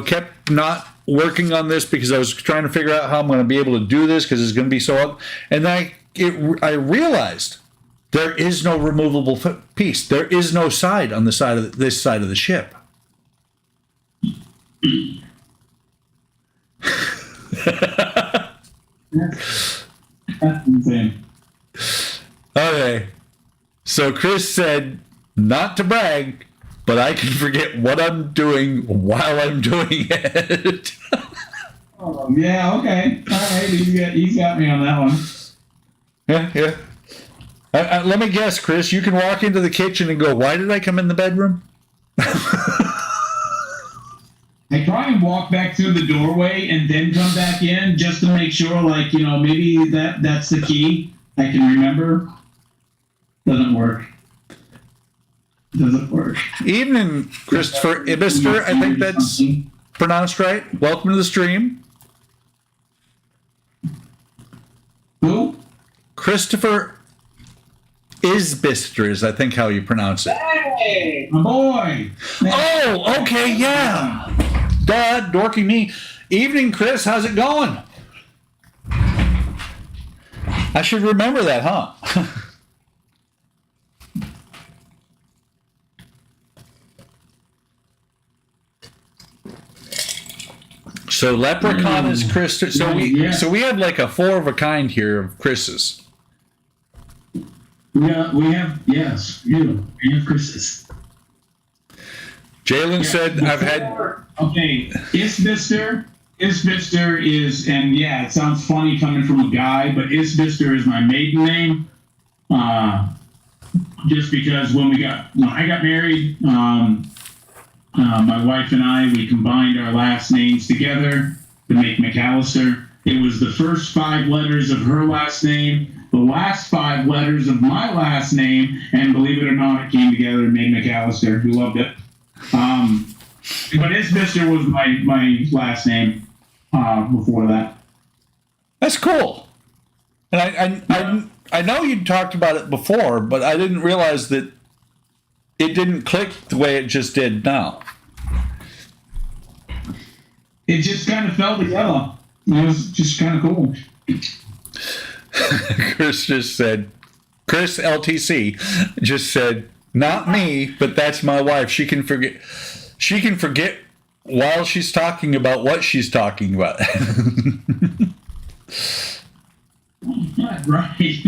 kept not working on this because I was trying to figure out how I'm going to be able to do this because it's going to be so up. And I realized there is no removable piece. There is no side on the side of this side of the ship. That's insane. Okay. So Chris said, not to brag, but I can forget what I'm doing while I'm doing it. Oh, yeah, okay. All right, he's got me on that one. Yeah. Let me guess, Chris, you can walk into the kitchen and go, why did I come in the bedroom? I try and walk back through the doorway and then come back in just to make sure, like, maybe that's the key. I can remember. Doesn't work. Evening, Christopher Ibister. I think that's pronounced right. Welcome to the stream. Who? Christopher Isbister is, I think, how you pronounce it. Hey, my boy. Oh, okay, yeah. Duh, dorky me. Evening, Chris. How's it going? I should remember that, huh? So Leprechaun is Chris. So we have like a 4 of a kind here of Chris's. Yeah, we have Chris's. Jalen said, "I've had." Okay, Isbister is, and yeah, it sounds funny coming from a guy, but Isbister is my maiden name. Just because when I got married, my wife and I, we combined our last names together to make McAllister. It was the first 5 letters of her last name, the last 5 letters of my last name, and believe it or not, it came together and made McAllister. We loved it. But Isbister was my last name before that. That's cool. And I know you talked about it before, but I didn't realize that it didn't click the way it just did now. It just kind of fell together. It was just kind of cool. Chris LTC just said, not me, but that's my wife. She can forget while she's talking about what she's talking about. Right.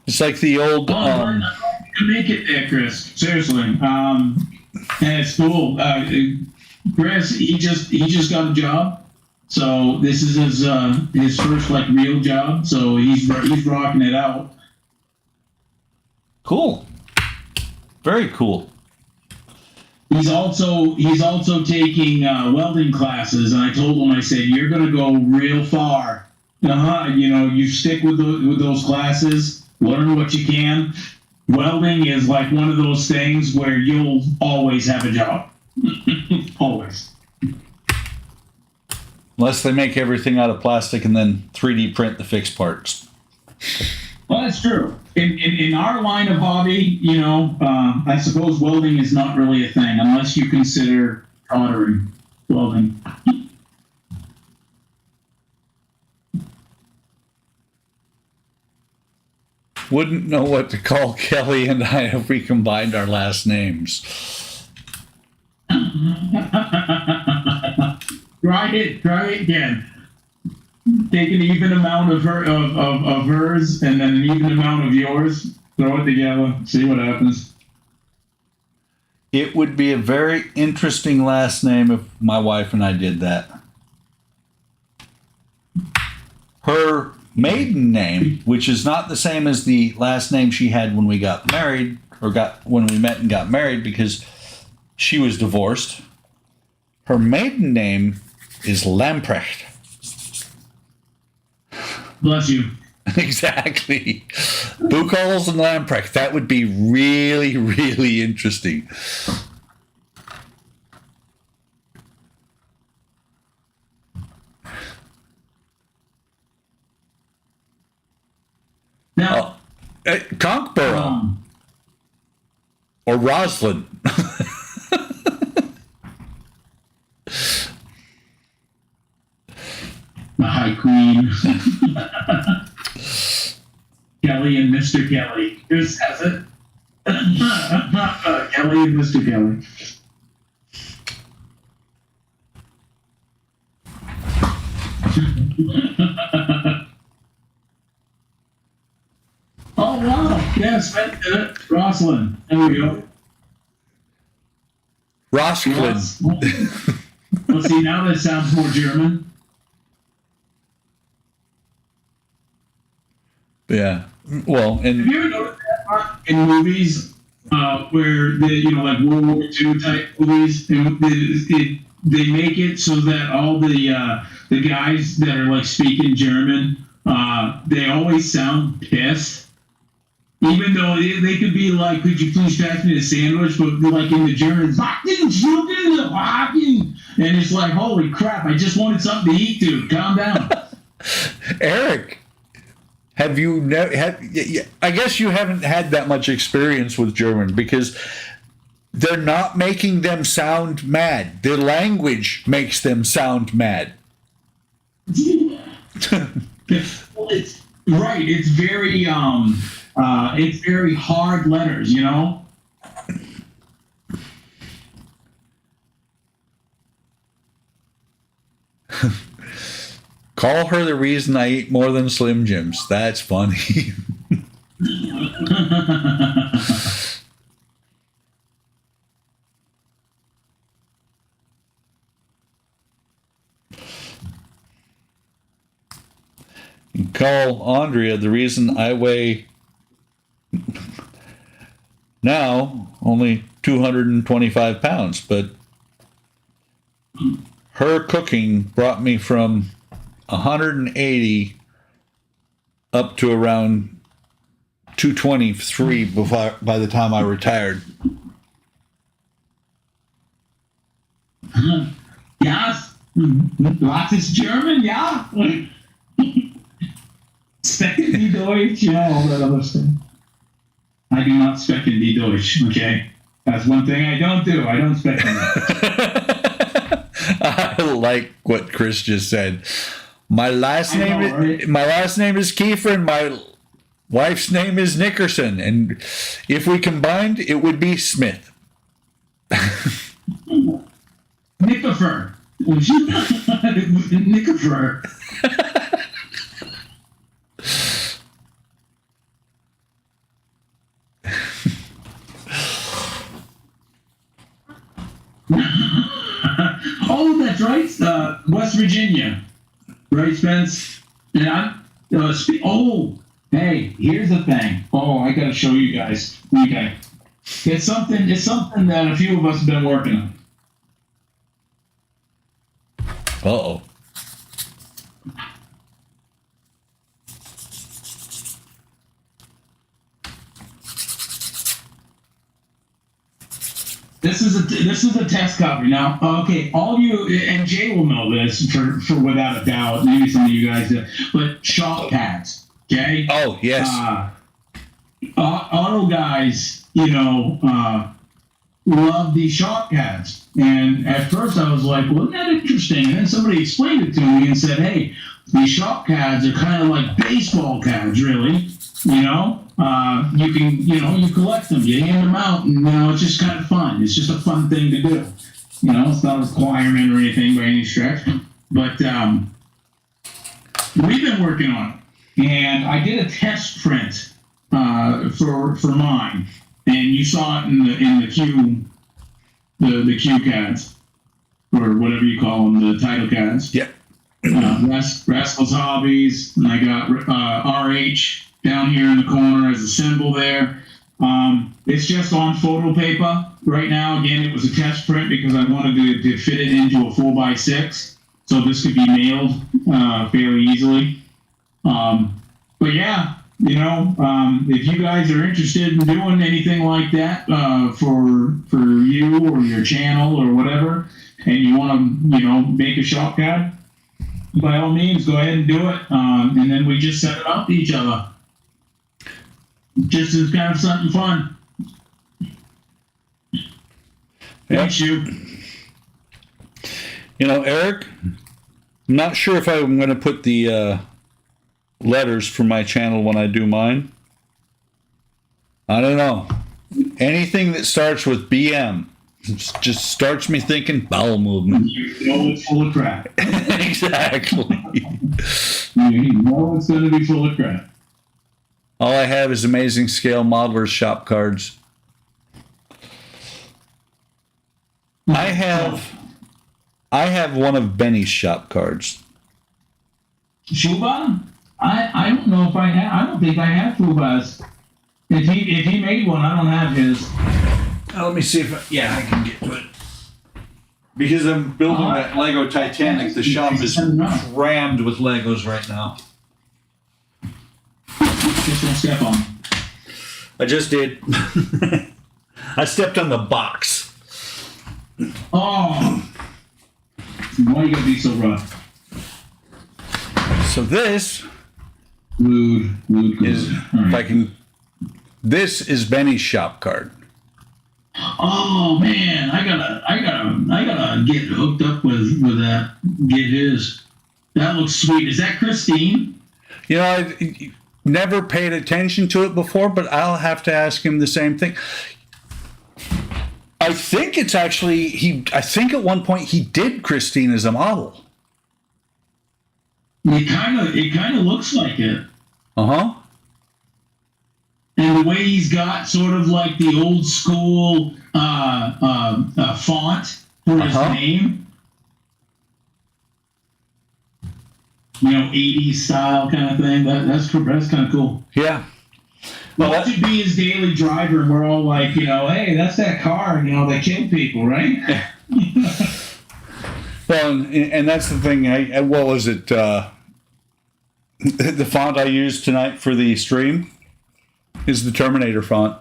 It's like the old. You make it there, Chris. Seriously. And it's cool. Chris, he just got a job, so this is his first like real job. So he's rocking it out. Cool. Very cool. He's also taking welding classes, and I told him, I said, you're gonna go real far. You stick with those classes, learn what you can. Welding is like one of those things where you'll always have a job. Always. Unless they make everything out of plastic and then 3D print the fixed parts. Well, that's true. In our line of hobby, I suppose welding is not really a thing unless you consider tottering clothing. Wouldn't know what to call Kelly and I if we combined our last names. Try it again. Take an even amount of hers and then an even amount of yours. Throw it together. See what happens. It would be a very interesting last name if my wife and I did that. Her maiden name, which is not the same as the last name she had when we got married, or when we met and got married, because she was divorced. Her maiden name is Lamprecht. Bless you. Exactly. Buchholz and Lamprecht. That would be really, really interesting. Now, Conkborough or Roslyn. the High Queen. Kelly and Mr. Kelly. Who says it? Kelly and Mr. Kelly. Oh, wow. Yes, Roslyn. There we go. Roskilde. Well, see, now that sounds more German. Yeah. Well, Have and you ever noticed that in movies where like World War II type movies, and they make it so that all the guys that are like speaking German, they always sound pissed, even though they could be like, "Could you please pass me the sandwich?" But they're like in the German, and it's like, "Holy crap! I just wanted something to eat, dude. Calm down." Eric, have you I guess you haven't had that much experience with German, because they're not making them sound mad. Their language makes them sound mad. It's right. It's very hard letters, you know. Call her the reason I eat more than Slim Jims. That's funny. Call Andrea the reason I weigh now only 225 pounds, but her cooking brought me from 180 up to around 223 by the time I retired. Ja, was ist German? Ja. Sprechen die Deutsch? Ja, all that other stuff. I do not speak in die Deutsch, okay? That's one thing I don't do. I don't speak in I like what Chris just said. My last name is Kiefer, and my wife's name is Nickerson, and if we combined, it would be Smith. Nickerfer. Nickerfer. Oh, that's right. West Virginia. Right, Spence? Yeah. Hey, here's the thing. Oh, I gotta show you guys. Okay. It's something that a few of us have been working on. Uh-oh. This is a test copy. Now, okay, all you and Jay will know this for without a doubt. Maybe some of you guys do, but shop pads. Okay. Oh yes. Auto guys, love these shop pads. And at first I was like, well, isn't that interesting? And then somebody explained it to me and said, hey, these shop cards are kind of like baseball cards, really. You know, you can, you collect them, you hand them out, and, it's just kind of fun. It's just a fun thing to do. It's not a requirement or anything by any stretch. But we've been working on it. And I did a test print for mine. And you saw it in the Q, the Q cards, or whatever you call them, the title cards. Yep. Rascals Hobbies, and I got RH down here in the corner as a symbol there. It's just on photo paper right now. Again, it was a test print because I wanted to fit it into a 4x6, so this could be mailed fairly easily. But yeah, if you guys are interested in doing anything like that for you or your channel or whatever, and you want to make a shop card, by all means, go ahead and do it. And then we just send it out to each other. Just as kind of something fun. Thanks, you. Eric, I'm not sure if I'm going to put the letters for my channel when I do mine. I don't know. Anything that starts with BM just starts me thinking bowel movement. It's full of crap. Exactly. It's going to be full of crap. All I have is Amazing Scale Modelers shop cards. I have one of Benny's shop cards. Fuba? I don't know if I have. I don't think I have Fuba's. If he made one, I don't have his. Let me see if I can get to it. Because I'm building that Lego Titanic, the shop is crammed with Legos right now. Just don't step on. I just did. I stepped on the box. Oh! Why you gotta be so rough? So this Rude. is, if I can, this is Benny's shop card. Oh man, I gotta get hooked up with that. Get his. That looks sweet. Is that Christine? I never paid attention to it before, but I'll have to ask him the same thing. I think it's actually I think at one point he did Christine as a model. It kind of looks like it. Uh-huh. And the way he's got sort of like the old school font for his name. 80s style kind of thing. That's kind of cool. Yeah. Well, that should be his daily driver, and we're all like, hey, that's that car, that killed people, right? Well, and that's the thing. What was it? The font I used tonight for the stream is the Terminator font.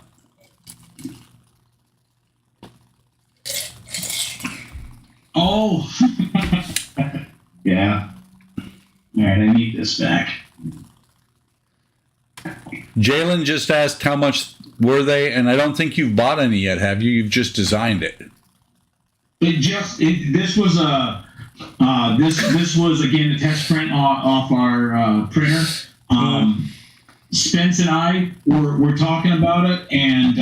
Oh. Yeah. All right, I need this back. Jalen just asked how much were they, and I don't think you've bought any yet, have you? You've just designed it. This was again a test print off our printer. Spence and I were talking about it, and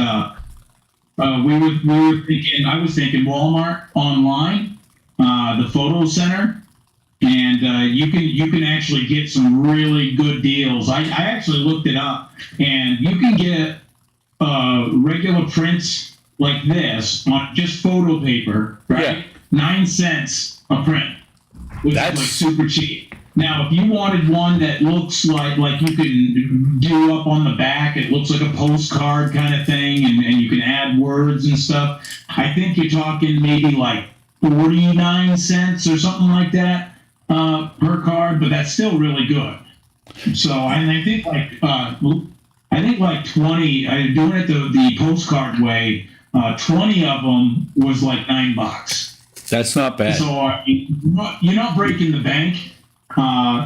we were thinking. I was thinking Walmart online, the photo center. And you can actually get some really good deals. I actually looked it up, and you can get regular prints like this on just photo paper, right? Yeah. 9 cents a print, which That's is like super cheap. Now, if you wanted one that looks like you can do up on the back, it looks like a postcard kind of thing, and you can add words and stuff. I think you're talking maybe like 49 cents or something like that. Per card, but that's still really good. So I think like 20. Doing it the postcard way. 20 of them was like $9. That's not bad. So you're not breaking the bank.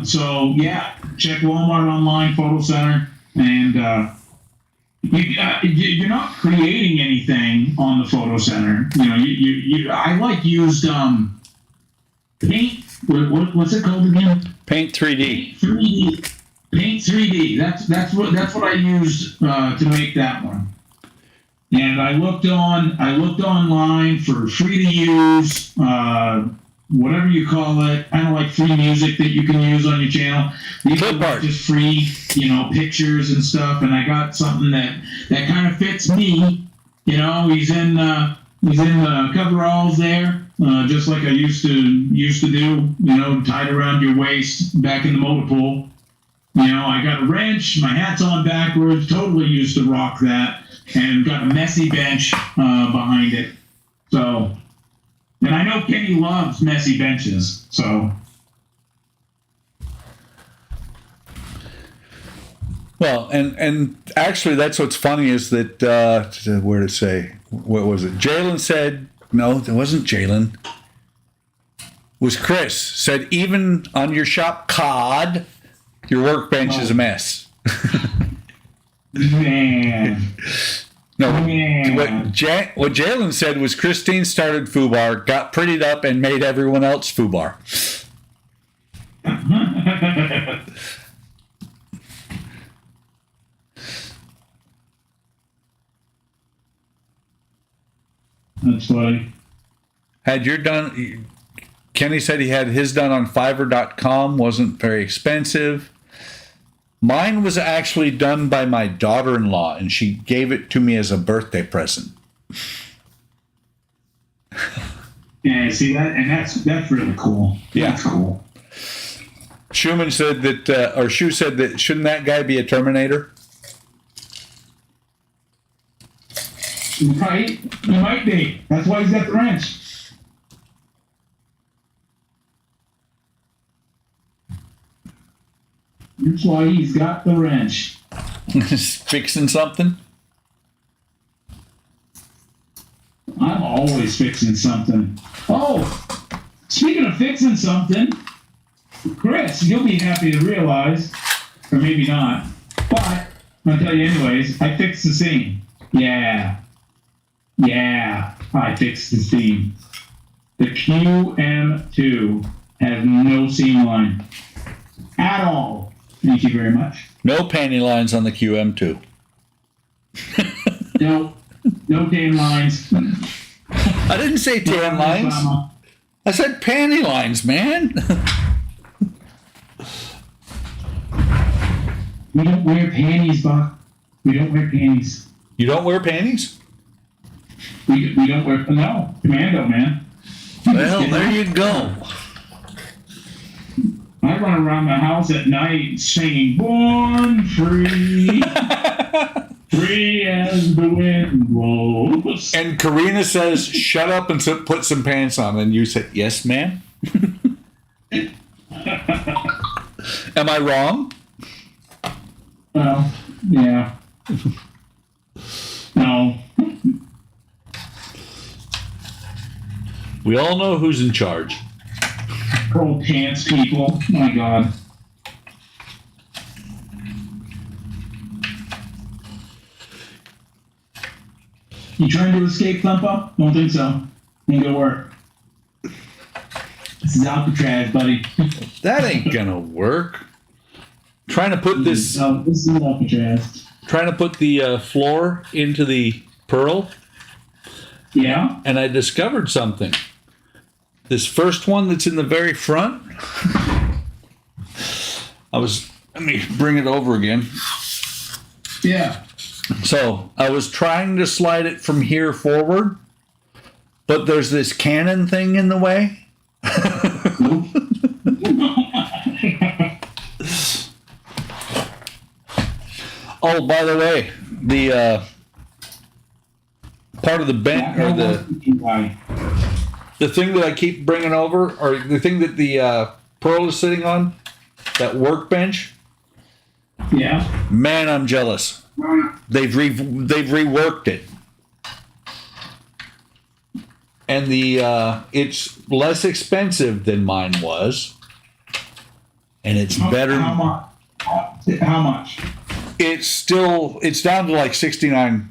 So yeah, check Walmart online, Photo Center, and you're not creating anything on the photo center. You know, I like used Paint. What's it called again? Paint 3D. Paint 3D. That's what I used to make that one. And I looked online for free to use, whatever you call it, kind of like free music that you can use on your channel. These are Clipart. just free, pictures and stuff. And I got something that kind of fits me. You know, he's in the coveralls there, just like I used to do. Tied around your waist back in the motor pool. I got a wrench. My hat's on backwards. Totally used to rock that. And got a messy bench behind it. So, and I know Kenny loves messy benches. So, Well, and actually, that's what's funny is that where to say what was it? Jalen said no, it wasn't Jalen. It was Chris said even on your shop COD, your workbench is a mess. man. No, Man. what Jalen said was Christine started FUBAR, got prettied up, and made everyone else FUBAR. That's funny. Had your done? Kenny said he had his done on Fiverr.com. Wasn't very expensive. Mine was actually done by my daughter-in-law, and she gave it to me as a birthday present. Yeah, see that, and that's really cool. Yeah. That's cool. Schumann said that, or Shu said that, shouldn't that guy be a Terminator? Right? He might be. That's why he's got the wrench. That's why he's got the wrench. Fixing something? I'm always fixing something. Oh, speaking of fixing something, Chris, you'll be happy to realize, or maybe not, but I'll tell you anyways, I fixed the seam. Yeah, I fixed the seam. The QM2 has no seam line at all. Thank you very much. No panty lines on the QM2. No tan lines. I didn't say tan lines. I said panty lines, man. We don't wear panties, Buck. We don't wear panties. You don't wear panties? We don't wear, no, commando, man. Well, there you go. I run around the house at night singing, born free, free as the wind blows. And Karina says, shut up and put some pants on. And you said, yes, ma'am. Am I wrong? Well, yeah. No. We all know who's in charge. Pearl pants people. My God. You trying to escape, Thumpa? Don't think so. Ain't gonna work. This is Alcatraz, buddy. That ain't gonna work. Trying to put this, No, this is Alcatraz. trying to put the floor into the Pearl, Yeah? and I discovered something. This first one that's in the very front. Let me bring it over again. Yeah. So I was trying to slide it from here forward, but there's this cannon thing in the way. Oh, by the way, the part of the bent or the thing that I keep bringing over, or the thing that the Pearl is sitting on, that workbench. Yeah. Man, I'm jealous. They've reworked it, and it's less expensive than mine was, and it's better. How much? it's down to like €69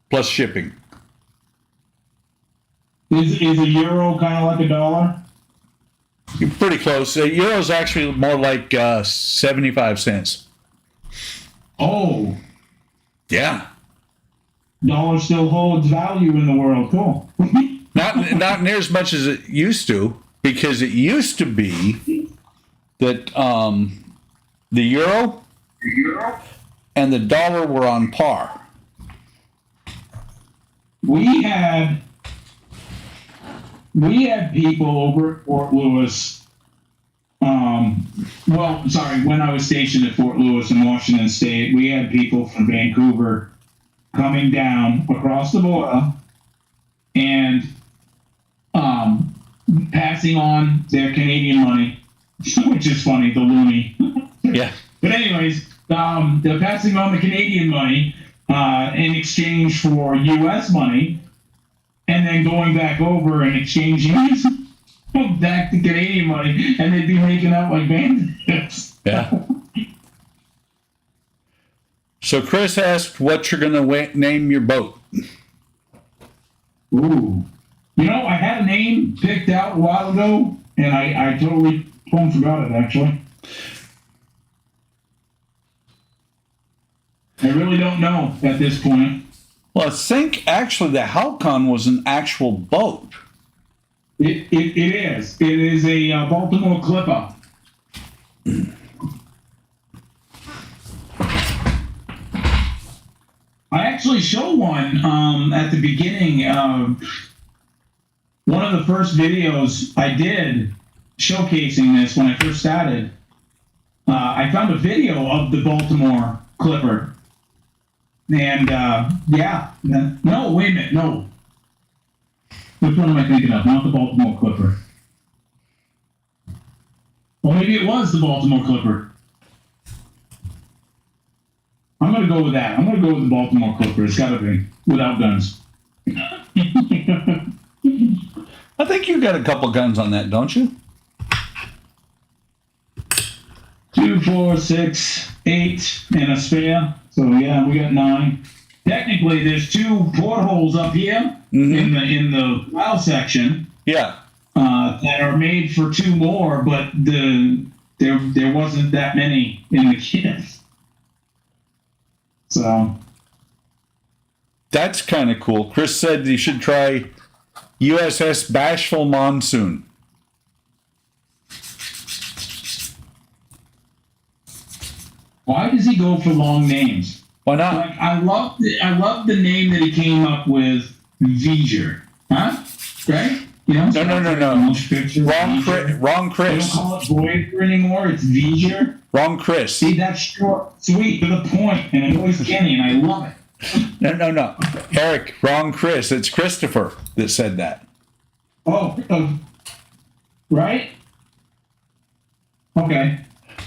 plus shipping. Is a euro kind of like a dollar? You're pretty close. Euro's actually more like 75 cents. Oh, Yeah. dollar still holds value in the world. Cool. Not near as much as it used to, because it used to be that the euro and the dollar were on par. We had people over at Fort Lewis. When I was stationed at Fort Lewis in Washington State, we had people from Vancouver coming down across the border and passing on their Canadian money, which is funny, the loony. Yeah. But anyways, they're passing on the Canadian money in exchange for U.S. money, and then going back over and exchanging back to Canadian money, and they'd be making out like bandits. Yeah. So Chris asked what you're going to name your boat. Ooh. You know, I had a name picked out a while ago, and I totally forgot it, actually. I really don't know at this point. Well, I think actually the Halcon was an actual boat. It is. It is a Baltimore Clipper. I actually show one at the beginning of one of the first videos I did showcasing this when I first started. I found a video of the Baltimore Clipper. And no, wait a minute, no. Which one am I thinking of? Not the Baltimore Clipper. Well, maybe it was the Baltimore Clipper. I'm going to go with that. I'm going to go with the Baltimore Clipper. It's got to be. Without guns. I think you got a couple guns on that, don't you? 2, 4, 6, 8, and a spare. So yeah, we got 9. Technically, there's 2 portholes up here in the bow section. Yeah. That are made for 2 more, but there wasn't that many in the kit. So That's kind of cool. Chris said you should try USS Bashful Monsoon. why does he go for long names? Why not? Like I love the name that he came up with, V'ger. Huh? Right? You know, No. English picture, Wrong, V'ger. wrong They Chris. don't call it Voyager anymore. It's V'ger. Wrong Chris. See, that's short, sweet, to the point, and it always Kenny, and I love it. No. Eric, wrong Chris. It's Christopher that said that. Oh, right? Okay.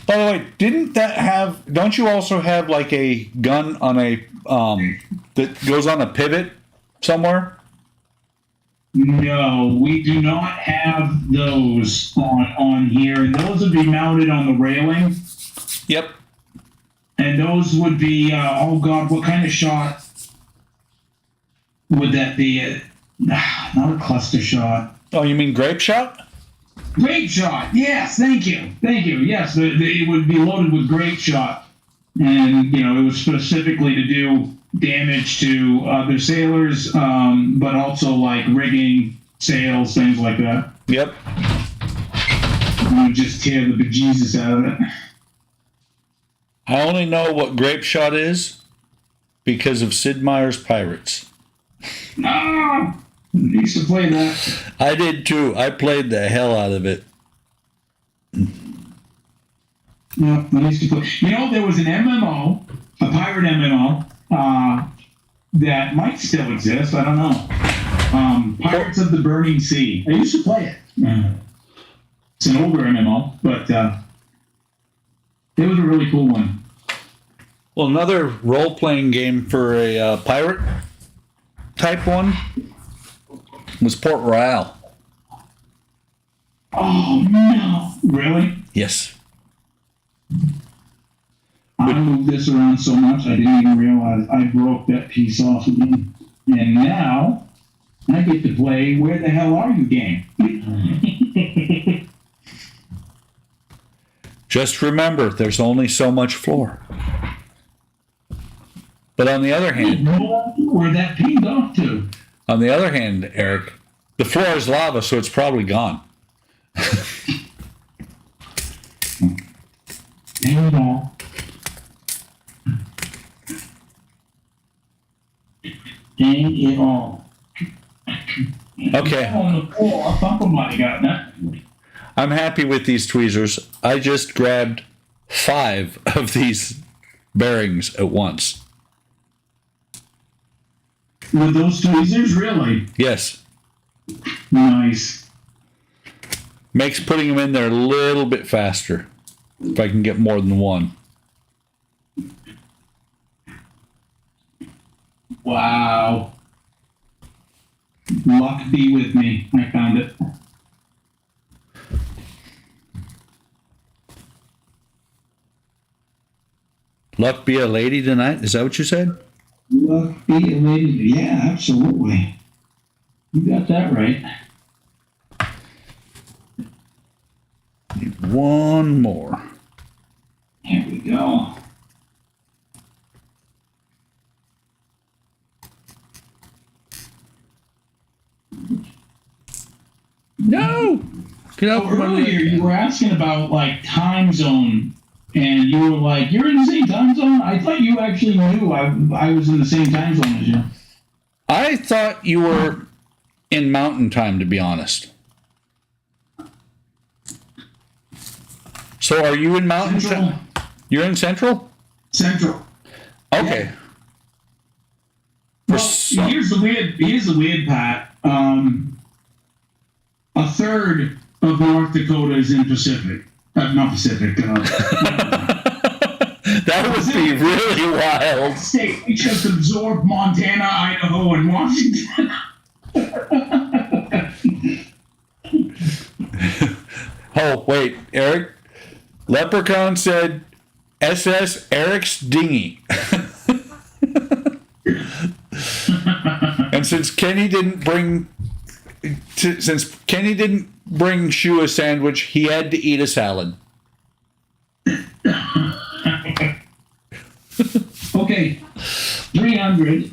By the way, don't you also have like a gun on a, that goes on a pivot somewhere? No, we do not have those on here, and those would be mounted on the railing, Yep. and those would be, oh God, what kind of shot would that be? Not a cluster shot. Oh, you mean grape shot? Grape shot. Yes, thank you. Yes, it would be loaded with grape shot, and it was specifically to do damage to other sailors, but also like rigging, sails, things like that. Yep. I would just tear the bejesus out of it. I only know what grape shot is because of Sid Meier's Pirates. Ah, I used to play that. I did too. I played the hell out of it. Yeah, I used to play. There was an MMO, a pirate MMO, that might still exist. I don't know. Pirates of the Burning Sea. I used to play it. It's an older MMO, but it was a really cool one. Well, another role-playing game for a pirate type one was Port Royale. Oh no! Really? Yes. I moved this around so much I didn't even realize I broke that piece off again. And now I get to play Where the Hell Are You game. Just remember, there's only so much floor. But on the other hand, Where that pinged off to. Eric, the floor is lava, so it's probably gone. Dang it all. Dang it all. Okay. On the floor, I thought somebody got that. I'm happy with these tweezers. I just grabbed 5 of these bearings at once. With those tweezers, really? Yes. Nice. Makes putting them in there a little bit faster. If I can get more than one. Wow. Luck be with me. I found it. Luck be a lady tonight? Is that what you said? Luck be a lady. Yeah, absolutely. You got that right. Need one more. Here we go. No! Get So out from under earlier you that. were asking about like time zone, and you were like, "You're in the same time zone." I thought you actually knew I was in the same time zone as you. I thought you were in mountain time, to be honest. So are you in mountain Central. time? You're in central? Central. Okay. Yeah. For Well, some- here's the weird part. A third of North Dakota is in Pacific. Not Pacific. That would be really wild. State. We just absorbed Montana, Idaho, and Washington. Oh, wait, Eric. Leprechaun said SS Eric's dinghy. And since Kenny didn't bring Shu a sandwich, he had to eat a salad. Okay, 300.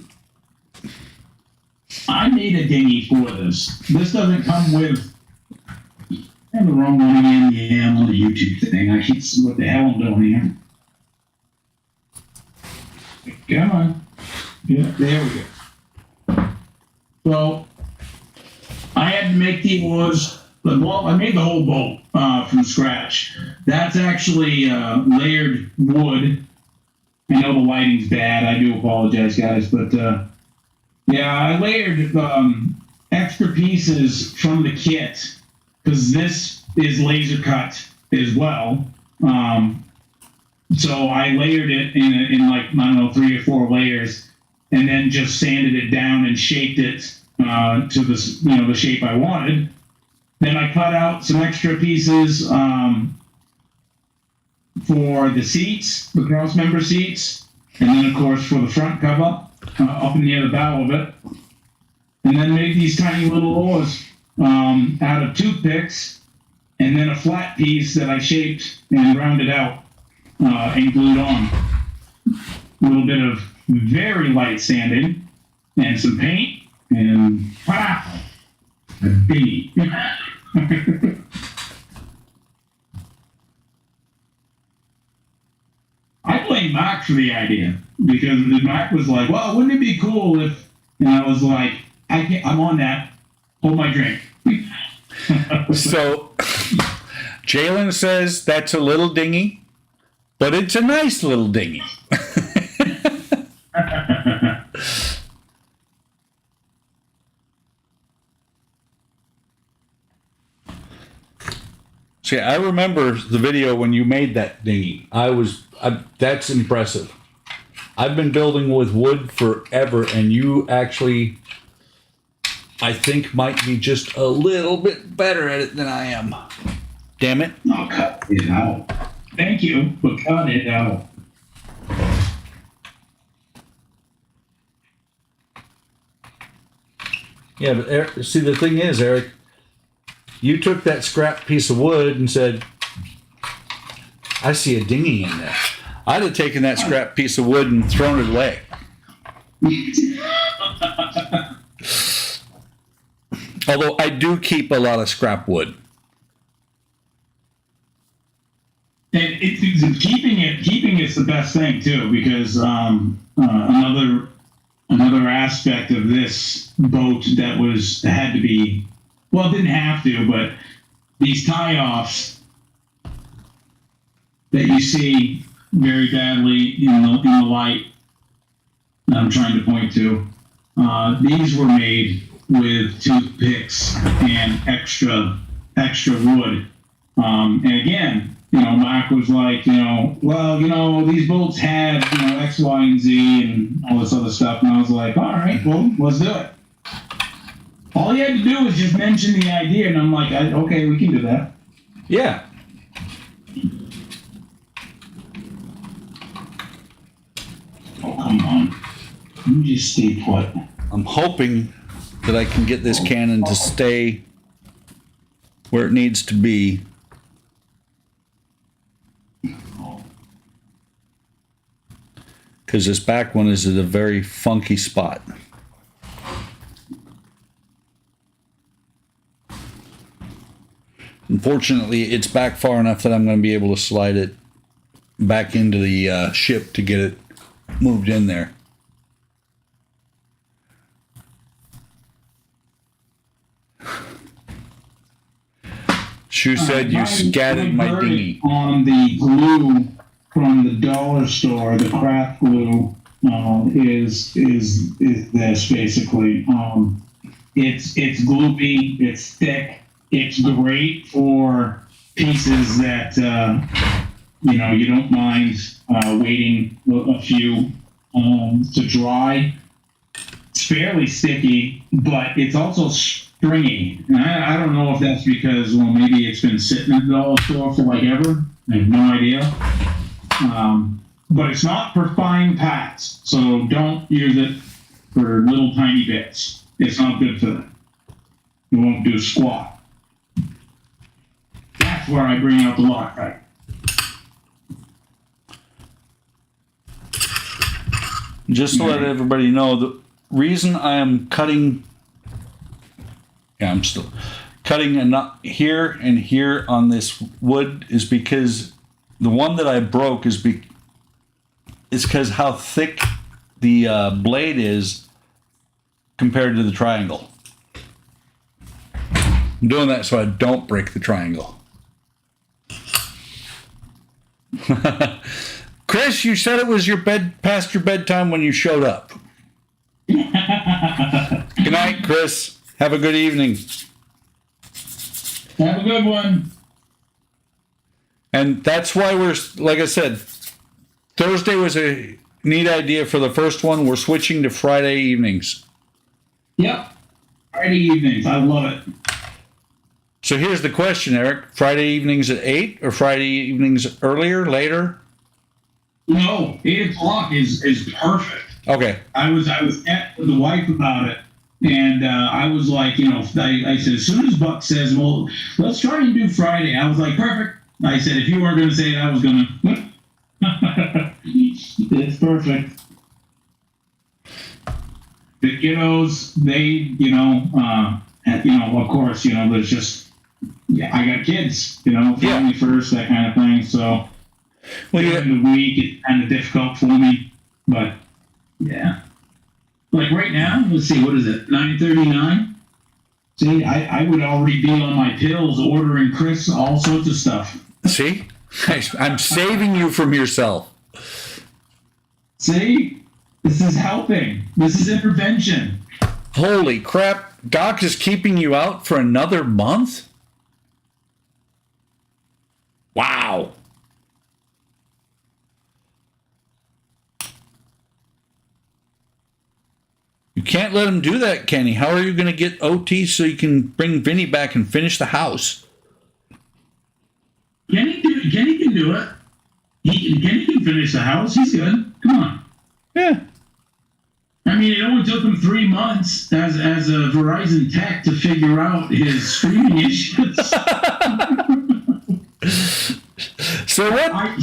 I made a dinghy for this. This doesn't come with. I'm the wrong one again. Yeah, I'm on the YouTube thing. I can't see what the hell I'm doing here. Come on. Yeah, there we go. So, I had to make the oars. Well, I made the whole boat from scratch. That's actually layered wood. I know the lighting's bad. I do apologize, guys. But, yeah, I layered extra pieces from the kit because this is laser cut as well. So I layered it in like, I don't know, 3 or 4 layers, and then just sanded it down and shaped it to the shape I wanted. Then I cut out some extra pieces for the seats, the cross member seats, and then of course for the front cover up near the bow of it, and then made these tiny little oars out of toothpicks, and then a flat piece that I shaped and rounded out and glued on. A little bit of very light sanding and some paint, and wow, a dinghy. I blame Mark for the idea because Mark was like, "Well, wouldn't it be cool if?" And I was like, I'm on that. Hold my drink." So, Jalen says that's a little dinghy, but it's a nice little dinghy. See, I remember the video when you made that dinghy. That's impressive. I've been building with wood forever, and you actually, I think, might be just a little bit better at it than I am. Damn it. I'll cut it out. Thank you, but cut it out. Yeah, but Eric, see, the thing is, Eric, you took that scrap piece of wood and said, I see a dinghy in there. I'd have taken that scrap piece of wood and thrown it away. Although I do keep a lot of scrap wood. And keeping it's the best thing too, because another aspect of this boat that had to be, well, it didn't have to, but these tie-offs that you see very badly in the light that I'm trying to point to, these were made with toothpicks and extra wood. And again, Mark was like, well, these bolts have, X, Y, and Z and all this other stuff. And I was like, all right, well, let's do it. All he had to do was just mention the idea. And I'm like, okay, we can do that. Yeah. Oh, come on. Let me just stay put. I'm hoping that I can get this cannon to stay where it needs to be. Because this back one is at a very funky spot. Unfortunately, it's back far enough that I'm going to be able to slide it back into the ship to get it moved in there. Shu said you scattered my dinghy. On the glue from the dollar store, the craft glue is this basically. It's gloopy, it's thick, it's great for pieces that you don't mind waiting a few to dry. It's fairly sticky, but it's also stringy. And I don't know if that's because, well, maybe it's been sitting in the dollar store for like ever. I have no idea. But it's not for fine pats, so don't use it for little tiny bits. It's not good for that. It won't do squat. That's where I bring out the Loctite. Just to let everybody know, the reason I am cutting, I'm still cutting a nut here and here on this wood is because the one that I broke is because how thick the blade is compared to the triangle. I'm doing that so I don't break the triangle. Chris, you said it was past your bedtime when you showed up. Good night, Chris. Have a good evening. Have a good one. And that's why like I said, Thursday was a neat idea for the first one. We're switching to Friday evenings. Yep. Friday evenings. I love it. So here's the question, Eric. Friday evenings at 8 or Friday evenings earlier, later? No, 8 o'clock is perfect. Okay. I was at with the wife about it, and I was like, I said, as soon as Buck says, well, let's try and do Friday, I was like, perfect. I said, if you weren't going to say it, I was going to. It's perfect. The kiddos, they, of course, there's just, I got kids, family first, that kind of thing, so. Well, during the week, it's kind of difficult for me, but yeah. Like right now, let's see, what is it, 9:39? See, I would already be on my pills ordering Chris all sorts of stuff. See? I'm saving you from yourself. See? This is helping. This is intervention. Holy crap. Doc is keeping you out for another month? Wow. You can't let him do that, Kenny. How are you going to get OT so you can bring Vinny back and finish the house? Kenny can do it. Kenny can finish the house. He's good. Come on. Yeah. I mean, it only took him 3 months as a Verizon tech to figure out his streaming issues. So what? I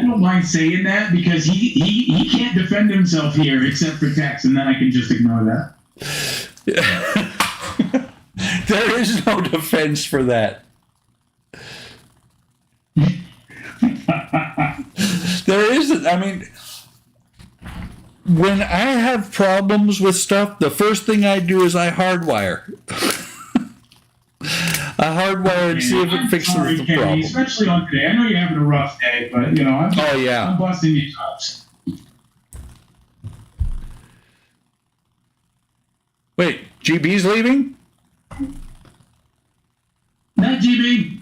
don't mind saying that because he can't defend himself here except for text, and then I can just ignore that. There is no defense for that. There isn't. I mean, when I have problems with stuff, the first thing I do is I hardwire. I hardwire and see if it fixes the Kenny, problem. especially on today. I know you're having a rough day, but I'm busting your chops. Wait, GB's leaving? Not GB.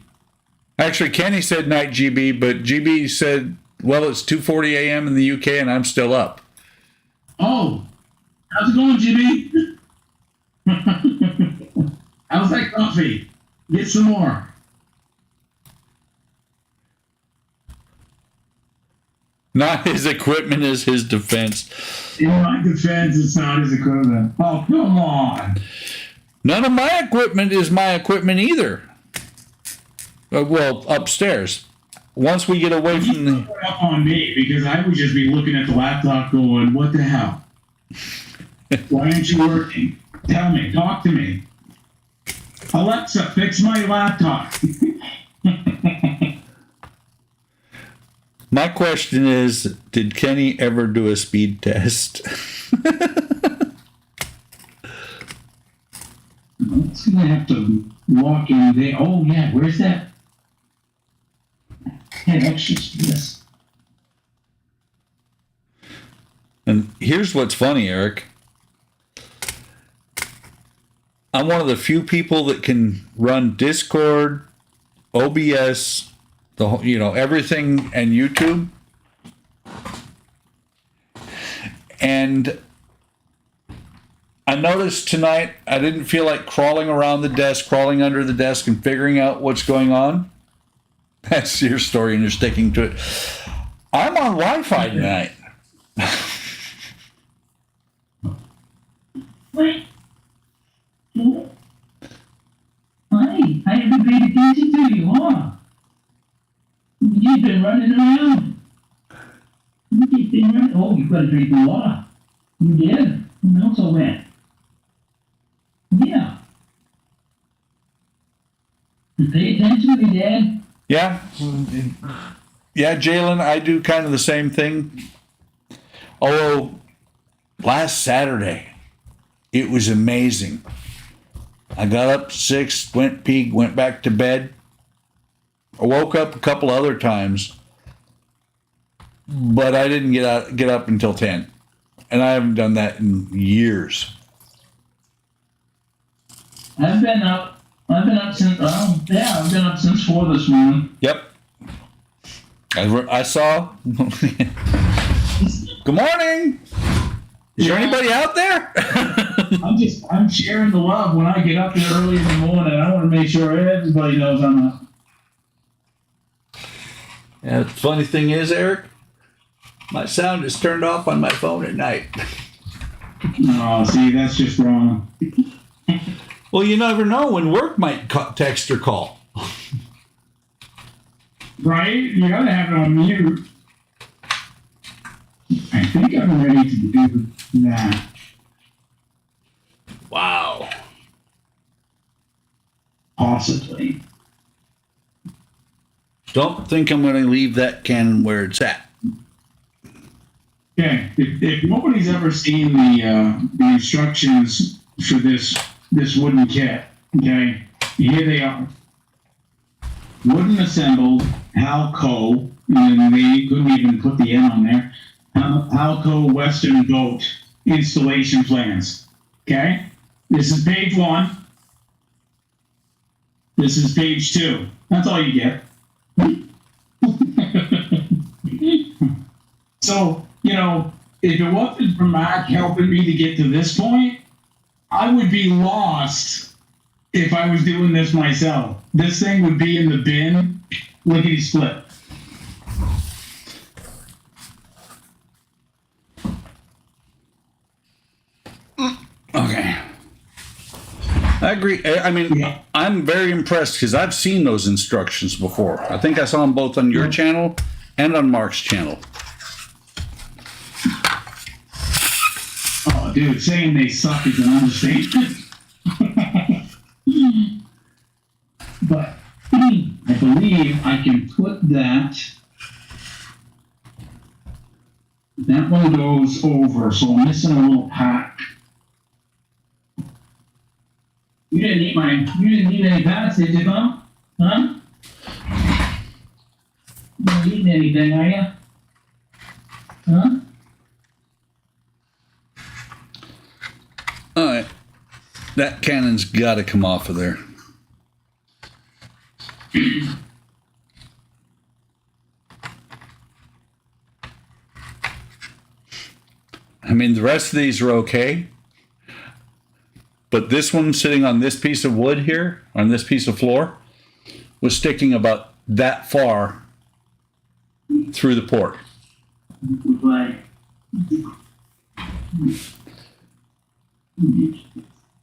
Actually, Kenny said night GB, but GB said, well, it's 2:40 a.m. in the UK and I'm still up. Oh, how's it going, GB? How's that coffee? Get some more. Not his equipment is his defense. In my defense, it's not his equipment. Oh, come on. None of my equipment is my equipment either. Well, upstairs. Once we get away from the... Put up on me because I would just be looking at the laptop going, what the hell? Why aren't you working? Tell me. Talk to me. Alexa, fix my laptop. My question is, did Kenny ever do a speed test? It's going to have to walk in there. Oh, yeah. Where's that? Had extras for this. And here's what's funny, Eric. I'm one of the few people that can run Discord, OBS, everything, and YouTube. And I noticed tonight I didn't feel like crawling around the desk, crawling under the desk, and figuring out what's going on. That's your story, and you're sticking to it. I'm on Wi-Fi tonight. Wait. Hi, I haven't paid attention to you, huh? You've been running around. You've been running. Oh, you've got to drink the water. You did? Not so bad. Yeah. Pay attention to me, Dad. Yeah. Yeah, Jalen, I do kind of the same thing. Although, last Saturday, it was amazing. I got up at 6, went peed, went back to bed. I woke up a couple other times, but I didn't get up until 10. And I haven't done that in years. I've been up since, I've been up since 4 this morning. Yep. I saw. Good morning. Is there anybody out there? I'm sharing the love when I get up there early in the morning. I want to make sure everybody knows I'm up. Yeah, the funny thing is, Eric, my sound is turned off on my phone at night. Oh, see, that's just wrong. Well, you never know when work might text or call. Right? You gotta have it on mute. I think I'm ready to do that. Wow. Possibly. Don't think I'm going to leave that cannon where it's at. Okay, if nobody's ever seen the instructions for this wooden kit, okay, here they are. Wooden assembled, Halco, and they couldn't even put the N on there. Halco Western Boat installation plans. Okay, this is page 1. This is page 2. That's all you get. So, if it wasn't for Mark helping me to get to this point, I would be lost if I was doing this myself. This thing would be in the bin, lickety split. agree. I mean, Yeah. I'm very impressed because I've seen those instructions before. I think I saw them both on your channel and on Mark's channel. Oh, dude, saying they suck is an understatement. But I believe I can put that. That one goes over, so I'm missing a little pack. You didn't eat any pats, did you, Bob? Huh? You not eating anything, are you? Huh? All right. That cannon's got to come off of there. I mean, the rest of these are okay. But this one sitting on this piece of wood here, on this piece of floor, was sticking about that far through the port. Goodbye.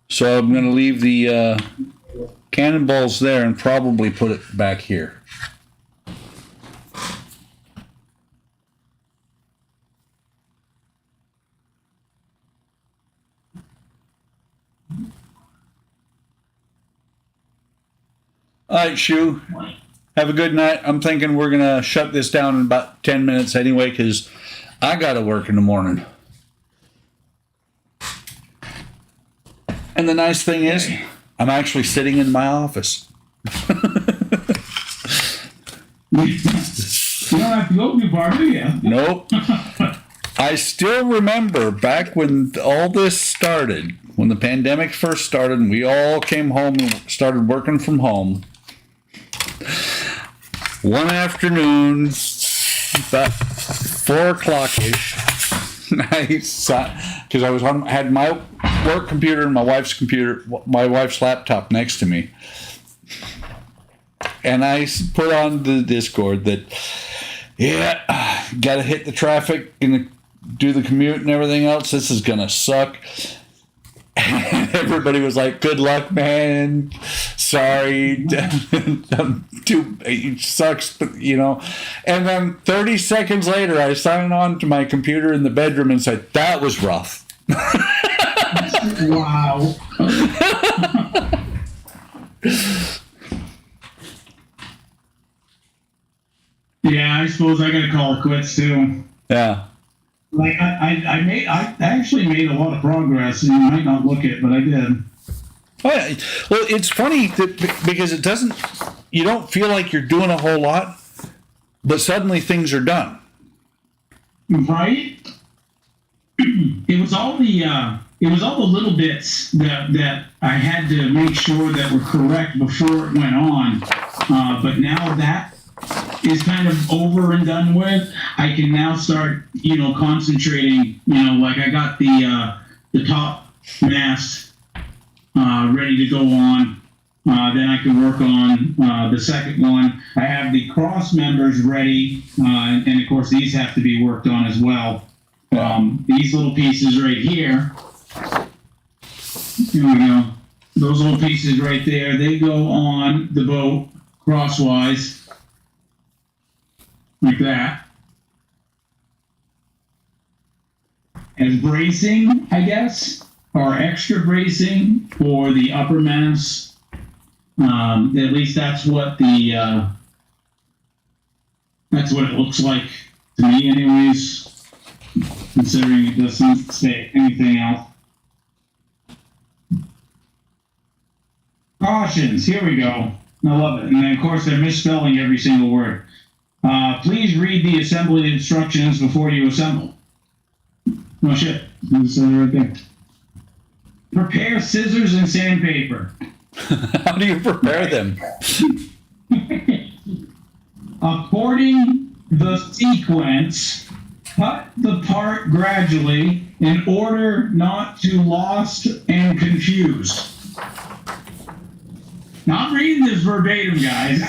So I'm going to leave the cannonballs there and probably put it back here. All right, Shu. Have a good night. I'm thinking we're going to shut this down in about 10 minutes anyway because I got to work in the morning. And the nice thing is, I'm actually sitting in my office. You don't have to go too far, do you? Nope. I still remember back when all this started, when the pandemic first started and we all came home and started working from home. One afternoon, about 4 o'clock-ish, I sat, because I was on, had my work computer and my wife's laptop next to me. And I put on the Discord that, yeah, got to hit the traffic and do the commute and everything else. This is going to suck. And everybody was like, good luck, man. Sorry. It sucks, but, you know. And then 30 seconds later, I signed on to my computer in the bedroom and said, that was rough. Wow. Yeah, I suppose I gotta call it quits too. Yeah. Like I actually made a lot of progress, and you might not look it, but I did. Well, it's funny that because it doesn't, you don't feel like you're doing a whole lot, but suddenly things are done. Right? It was all the little bits that I had to make sure that were correct before it went on. But now that is kind of over and done with, I can now start, concentrating. Like I got the top mast ready to go on. Then I can work on the second one. I have the cross members ready, and of course these have to be worked on as well. These little pieces right here. Here we go. Those little pieces right there, they go on the boat crosswise. Like that. As bracing, I guess, or extra bracing for the upper mast. At least that's what that's what it looks like to me, anyways. Considering it doesn't say anything else. Cautions. Here we go. I love it. And then, of course, they're misspelling every single word. Please read the assembly instructions before you assemble. Oh shit, it's right there. Prepare scissors and sandpaper. How do you prepare them? According the sequence, cut the part gradually in order not to lost and confused. Not reading this verbatim, guys.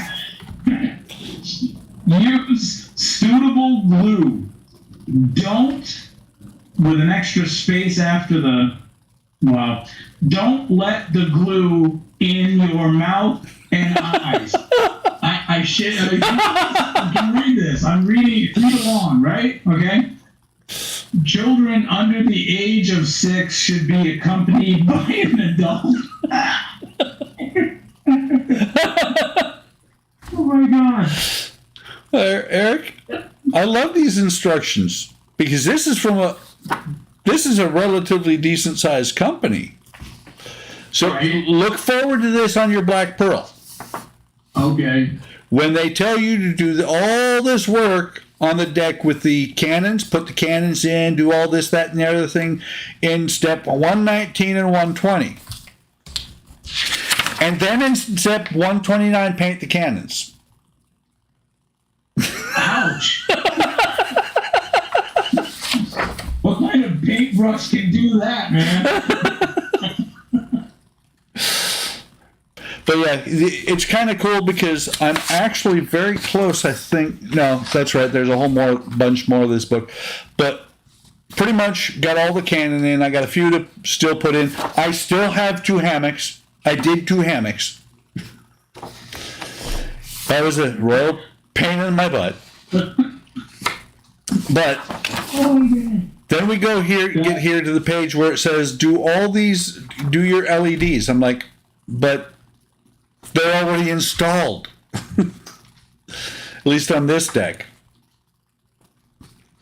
Use suitable glue. Don't, with an extra space after the, well, don't let the glue in your mouth and eyes. I can read this. I'm reading it. Read along, right? Okay. Children under the age of 6 should be accompanied by an adult. Oh my God. Eric, I love these instructions because this is a relatively decent sized company. So Right. look forward to this on your Black Pearl. Okay. When they tell you to do all this work on the deck with the cannons, put the cannons in, do all this, that, and the other thing in step 119 and 120. And then in step 129, paint the cannons. Ouch. What kind of paintbrush can do that, man? But yeah, it's kind of cool because I'm actually very close, I think. No, that's right. There's a whole bunch more of this book. But pretty much got all the cannon in. I got a few to still put in. I still have 2 hammocks. I did 2 hammocks. That was a royal pain in my butt. But then we get here to the page where it says, do your LEDs. I'm like, but they're already installed. At least on this deck.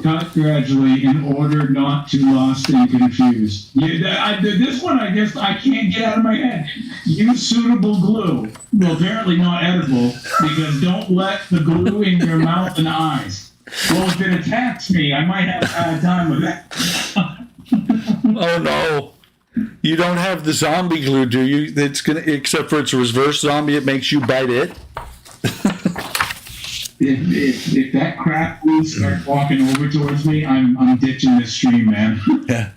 Cut gradually in order not to lost and confused. Yeah, this one, I guess, I can't get out of my head. Use suitable glue. Well, apparently not edible, because don't let the glue in your mouth and eyes. Well, if it attacks me, I might have a hard time with that. Oh no. You don't have the zombie glue, do you? Except for it's a reverse zombie, it makes you bite it. If that crap glue starts walking over towards me, I'm ditching this stream, man. Yeah.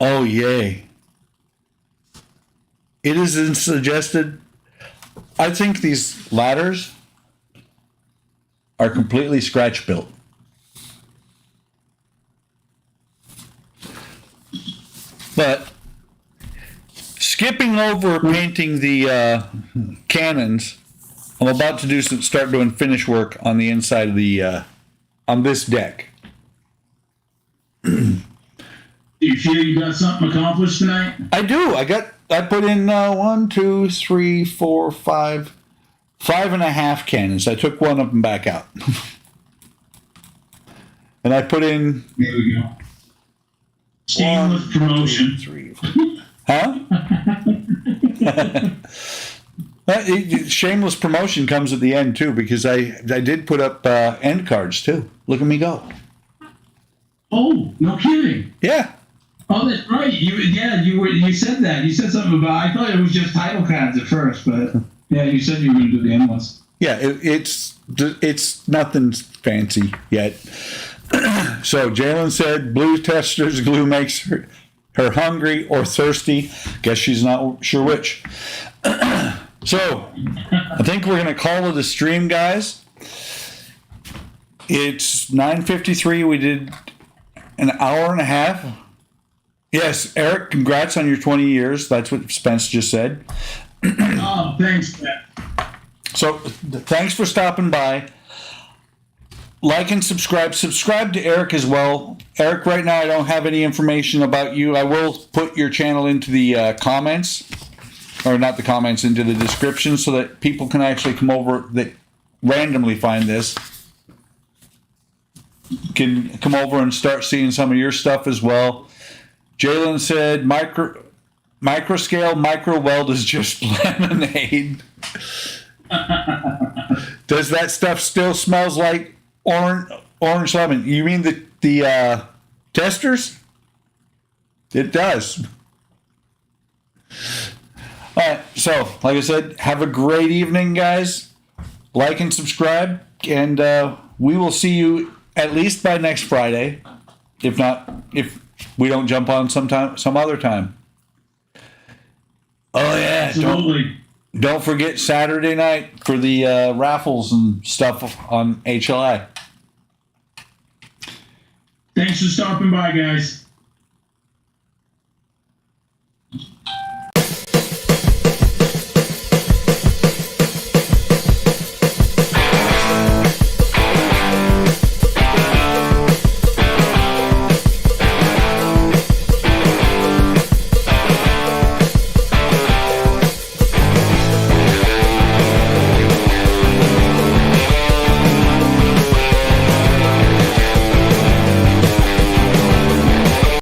Oh yay. It is suggested. I think these ladders are completely scratch built. But skipping over painting the cannons, I'm about to start doing finish work on the inside of the on this deck. Do you feel you got something accomplished tonight? I do. I put in 1, 2, 3, 4, 5, 5.5 cannons. I took one of them back out, and I put in. There we go. Shameless promotion. 2, 3, 4. Huh? Shameless promotion comes at the end too, because I did put up end cards too. Look at me go. Oh, no kidding. Yeah. Oh, that's right. You said that. You said something about. I thought it was just title cards at first, but yeah, you said you were going to do the endless. Yeah, it's nothing fancy yet. So Jalen said, "Blue Tester's glue makes her hungry or thirsty." Guess she's not sure which. So I think we're gonna call it a stream, guys. It's 9:53. We did an hour and a half. Yes, Eric, congrats on your 20 years. That's what Spence just said. Oh, thanks, Pat. So thanks for stopping by. Like and subscribe. Subscribe to Eric as well. Eric, right now I don't have any information about you. I will put your channel into the comments, or not the comments, into the description, so that people can actually come over that randomly find this. Can come over and start seeing some of your stuff as well. Jalen said micro scale, micro weld is just lemonade. Does that stuff still smells like orange lemon? You mean the testers? It does. All right, so like I said, have a great evening, guys. Like and subscribe, and we will see you at least by next Friday. If not, if we don't jump on some other time. Oh yeah, Absolutely. don't forget Saturday night for the raffles and stuff on HLI. Thanks for stopping by, guys.